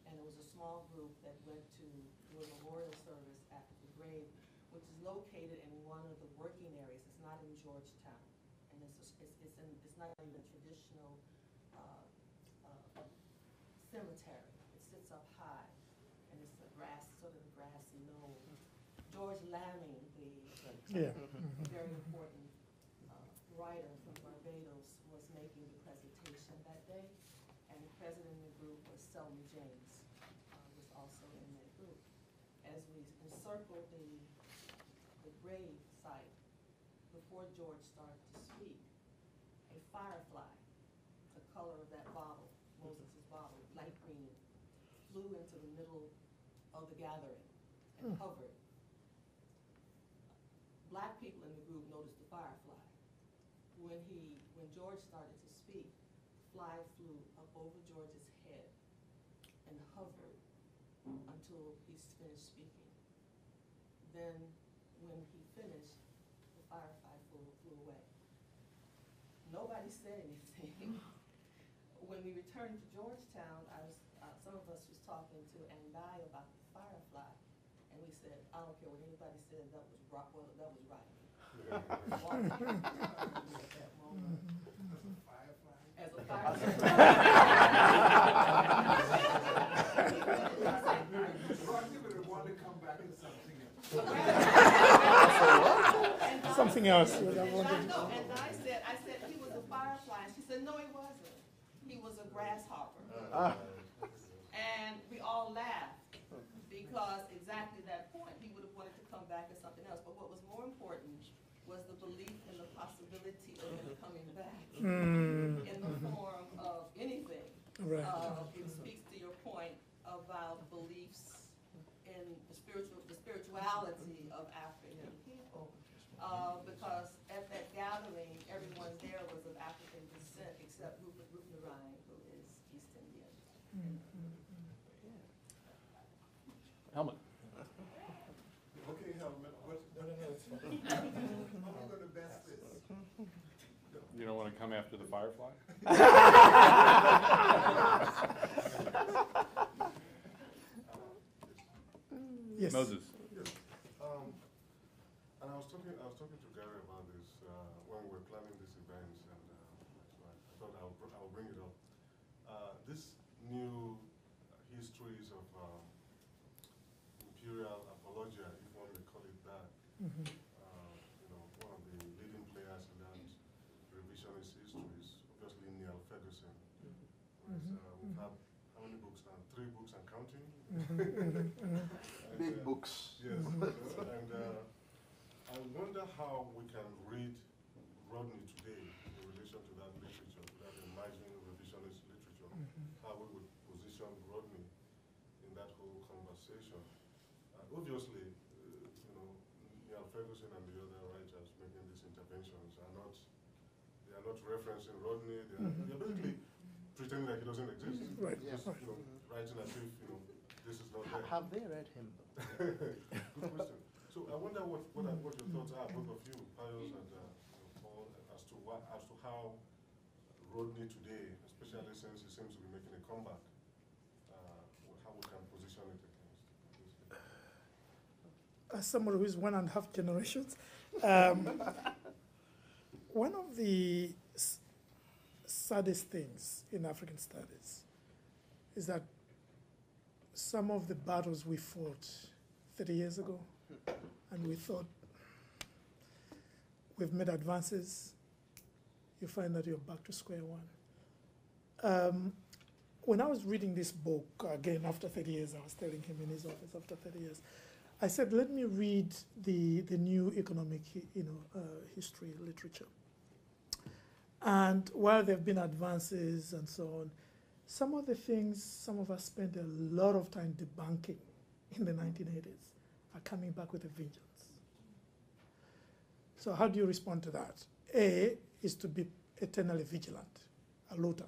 And it was a small group that went to do a memorial service at the grave, which is located in one of the working areas. It's not in Georgetown. And it's not in the traditional cemetery. It sits up high, and it's a sort of grassy knoll. George Lamming, the very important writer from Barbados, was making the presentation that day, and the president of the group was Selma James, was also in that group. As we encircled the grave site, before George started to speak, a firefly, the color of that bottle, Moses' bottle, light green, flew into the middle of the gathering and hovered. Black people in the group noticed the firefly. When George started to speak, the fly flew up over George's head and hovered until he finished speaking. Then, when he finished, the firefly flew away. Nobody said anything. When we returned to Georgetown, some of us was talking to Andai about the firefly, and we said, I don't care what anybody said, that was right. At that moment. As a firefly. Rodney would want to come back as something else. Something else. And I said he was a firefly, and she said, no, he wasn't. He was a grasshopper. And we all laughed, because exactly that point, he would have wanted to come back as something else. But what was more important was the belief in the possibility of him coming back in the form of anything. Right. It speaks to your point about beliefs in the spirituality of African people. Because at that gathering, everyone there was of African descent except Rupert Rupnarine, who is East Indian. Helmut. Okay, Helmut, how are we going to best this? You don't want to come after the firefly? Yes. Moses. Yes. was talking to Gary about this when we were planning this event, and so I thought I'll bring it up. This new histories of imperial apologia, if one may call it that. One of the leading players in that revisionist history is obviously Neil Ferguson. We've had how many books now? 3 books and counting. Big books. Yes, and I wonder how we can read Rodney today in relation to that literature, to that emerging revisionist literature, how we would position Rodney in that whole conversation. Obviously, Neil Ferguson and the other writers making these interventions are not referencing Rodney, they're basically pretending like he doesn't exist. Right. Just, writing as if, this is not there. Have they read him, though? Good question. So I wonder what your thoughts are, both of you, Pius and Paul, as to how Rodney today, especially since he seems to be making a comeback, how we can position it against. As someone who is 1.5 generations, one of the saddest things in African studies is that some of the battles we fought 30 years ago, and we thought we've made advances, you find that you're back to square one. When I was reading this book, again, after 30 years, I was telling him in his office, after 30 years, I said, let me read the new economic history literature. And while there have been advances and so on, some of the things some of us spent a lot of time debunking in the 1980s are coming back with a vengeance. So how do you respond to that? A is to be eternally vigilant, a luta.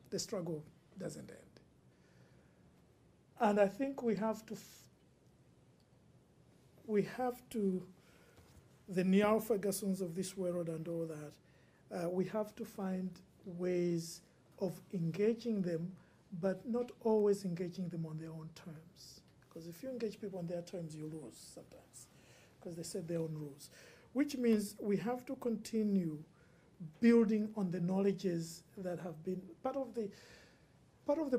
The struggle doesn't end. And I think we have to, the Neil Fergusons of this world and all that, we have to find ways of engaging them, but not always engaging them on their own terms. Because if you engage people on their terms, you lose sometimes, because they set their own rules. Which means we have to continue building on the knowledges that have been part of the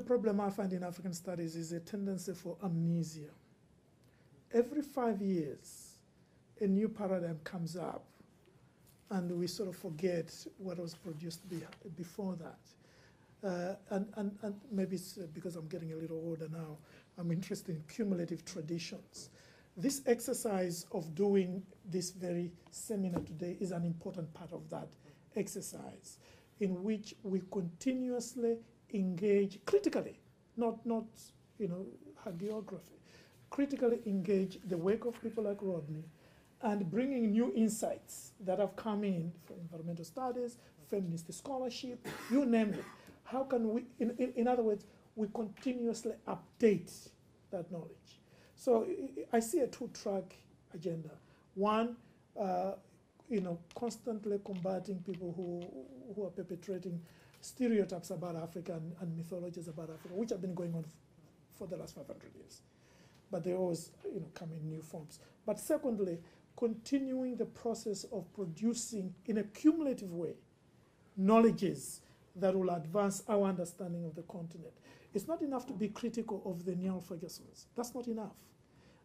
problem I find in African studies is a tendency for amnesia. Every 5 years, a new paradigm comes up, and we sort of forget what was produced before that. And maybe it's because I'm getting a little older now, I'm interested in cumulative traditions. This exercise of doing this very seminar today is an important part of that exercise, in which we continuously engage critically, not hagiography, critically engage the work of people like Rodney and bringing new insights that have come in for environmental studies, feminist scholarship, you name it. How can we, in other words, we continuously update that knowledge? So I see a 2-track agenda. One, constantly combating people who are perpetrating stereotypes about Africa and mythologies about Africa, which have been going on for the last 500 years. But they always come in new forms. But secondly, continuing the process of producing in a cumulative way knowledges that will advance our understanding of the continent. It's not enough to be critical of the Neil Fergusons. That's not enough.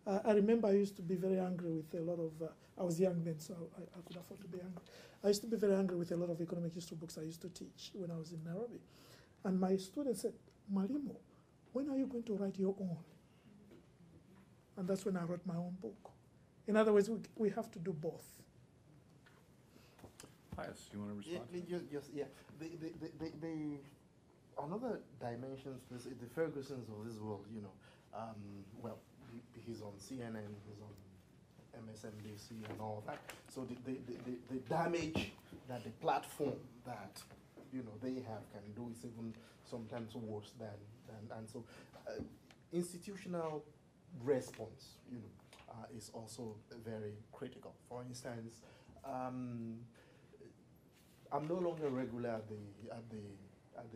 I remember I used to be very angry with a lot of, I was young then, so I could afford to be angry. I used to be very angry with a lot of economic history books I used to teach when I was in Nairobi. And my students said, Malimo, when are you going to write your own? And that's when I wrote my own book. In other words, we have to do both. Pius, you want to respond? Yeah. Another dimension, the Fergusons of this world, he's on CNN, he's on MSNBC and all that. So the damage that the platform that they have can do is even sometimes worse than and so institutional response is also very critical. For instance, I'm no longer regular at the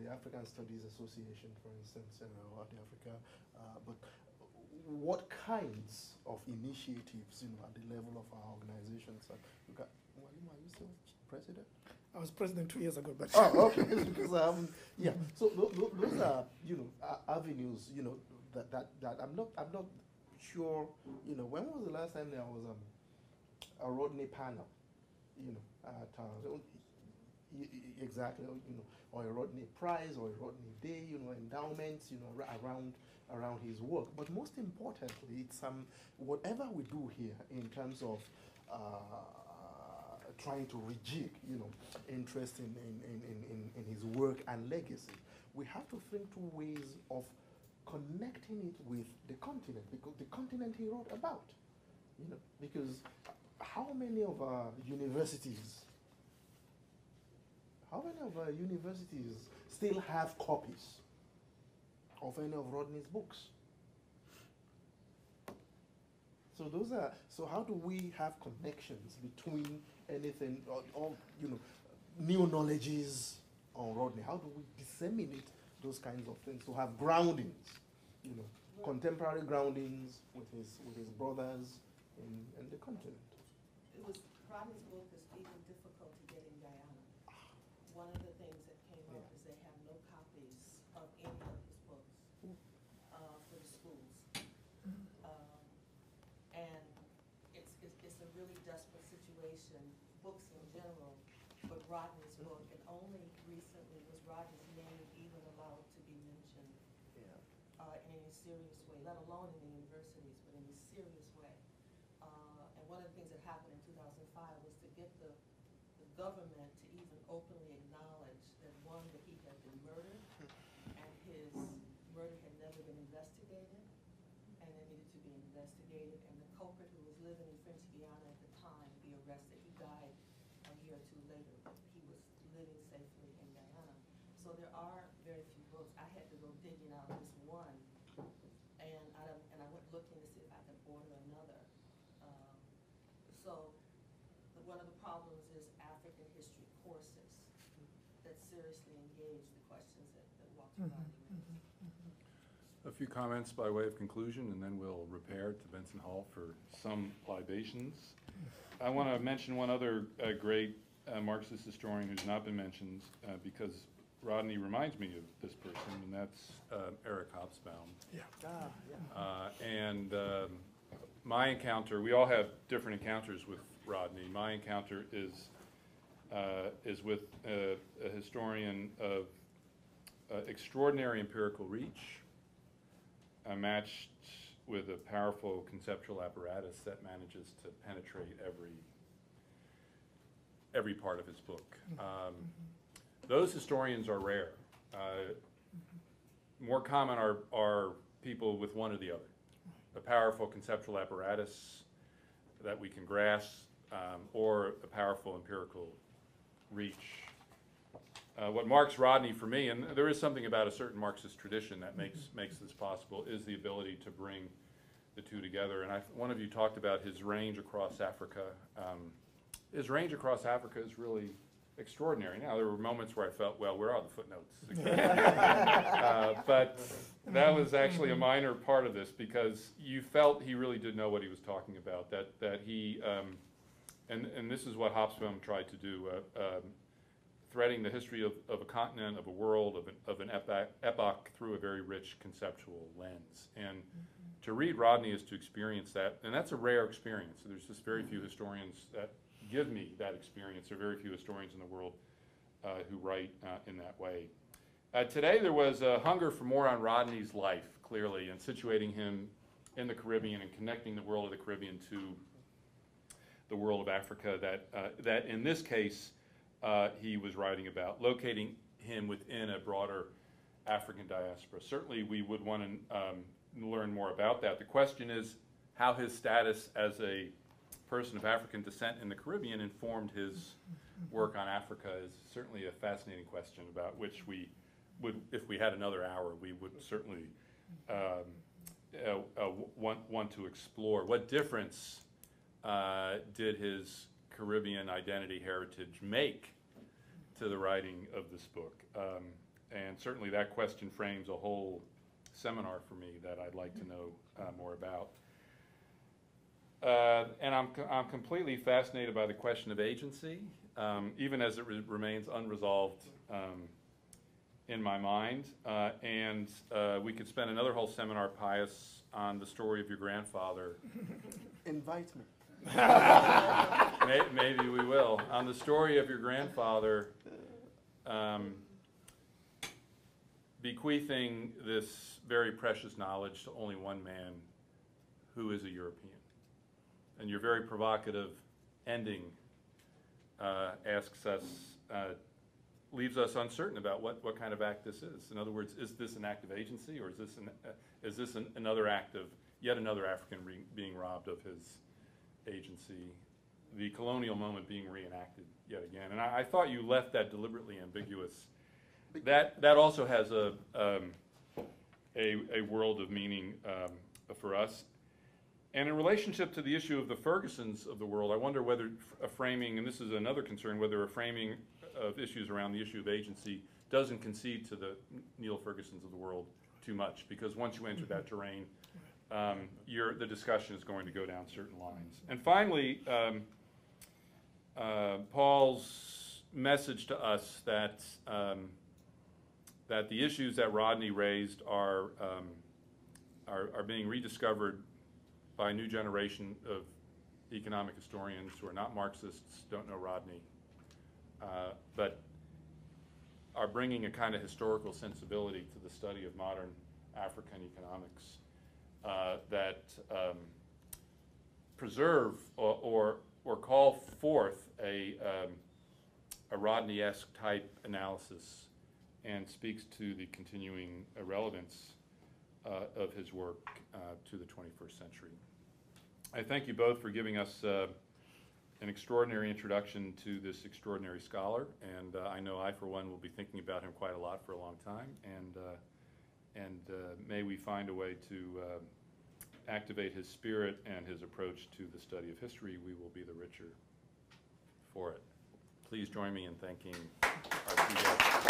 African Studies Association, for instance, at the Africa, but what kinds of initiatives, at the level of our organizations? You got, Mwalimu, are you still president? I was president 2 years ago, but Oh, okay. Because yeah. So those are, avenues, that I'm not sure. When was the last time there was a Rodney panel? Exactly. Or a Rodney Prize or a Rodney Day. Endowments. Around his work. But most importantly, it's whatever we do here in terms of trying to rejig, interest in his work and legacy. We have to think through ways of connecting it with the continent, because the continent he wrote about, because how many of our universities still have copies of any of Rodney's books? So how do we have connections between anything or new knowledges on Rodney? How do we disseminate those kinds of things to have groundings, contemporary groundings with his brothers in the continent? Rodney's book is even difficult to get in Guyana. One of the things that came up is they have no copies of any of his books for the schools. And it's a really desperate situation, books in general, but Rodney's book, and only recently was Rodney's name even allowed to be mentioned in any serious way, let alone in the universities, but in a serious way. And one of the things that happened in 2005 was to get the government to even openly acknowledge that, one, that he had been murdered, and his murder had never been investigated, and it needed to be investigated, and the culprit who was living in French Guiana at the time be arrested. He died a year or two later, but he was living safely in Guyana. So there are very few books. I had to go digging out this one, and I went looking to see if I could order another. So one of the problems is African history courses that seriously engage the questions that Walter Rodney raised. A few comments by way of conclusion, and then we'll repair to Benson Hall for some libations. I want to mention one other great Marxist historian who's not been mentioned because Rodney reminds me of this person, and that's Eric Hobsbawm. And my encounter, we all have different encounters with Rodney. My encounter is with a historian of extraordinary empirical reach, matched with a powerful conceptual apparatus that manages to penetrate every part of his book. Those historians are rare. More common are people with one or the other. A powerful conceptual apparatus that we can grasp, or a powerful empirical reach. What marks Rodney for me, and there is something about a certain Marxist tradition that makes this possible, is the ability to bring the two together. And one of you talked about his range across Africa. His range across Africa is really extraordinary. Now, there were moments where I felt, well, where are the footnotes? But that was actually a minor part of this, because you felt he really did know what he was talking about, that he, and this is what Hobsbawm tried to do, threading the history of a continent, of a world, of an epoch through a very rich conceptual lens. And to read Rodney is to experience that, and that's a rare experience. There's just very few historians that give me that experience. There are very few historians in the world who write in that way. Today there was a hunger for more on Rodney's life, clearly, and situating him in the Caribbean and connecting the world of the Caribbean to the world of Africa that in this case he was writing about, locating him within a broader African diaspora. Certainly we would want to learn more about that. The question is how his status as a person of African descent in the Caribbean informed his work on Africa is certainly a fascinating question about which we would, if we had another hour, we would certainly want to explore. What difference did his Caribbean identity heritage make to the writing of this book? And certainly that question frames a whole seminar for me that I'd like to know more about. And I'm completely fascinated by the question of agency, even as it remains unresolved in my mind. And we could spend another whole seminar, Pius, on the story of your grandfather. Invite me. Maybe we will. On the story of your grandfather bequeathing this very precious knowledge to only one man who is a European. And your very provocative ending asks us, leaves us uncertain about what kind of act this is. In other words, is this an act of agency, or is this another act of yet another African being robbed of his agency, the colonial moment being reenacted yet again? And I thought you left that deliberately ambiguous. That also has a world of meaning for us. And in relationship to the issue of the Fergusons of the world, I wonder whether a framing, and this is another concern, whether a framing of issues around the issue of agency doesn't concede to the Neil Fergusons of the world too much, because once you enter that terrain, the discussion is going to go down certain lines. And finally, Paul's message to us that that the issues that Rodney raised are being rediscovered by a new generation of economic historians who are not Marxists, don't know Rodney, but are bringing a kind of historical sensibility to the study of modern African economics that preserve or call forth a Rodney-esque type analysis and speaks to the continuing relevance of his work to the 21st century. I thank you both for giving us an extraordinary introduction to this extraordinary scholar, and I know I, for one, will be thinking about him quite a lot for a long time, and may we find a way to activate his spirit and his approach to the study of history. We will be the richer for it. Please join me in thanking our two guests.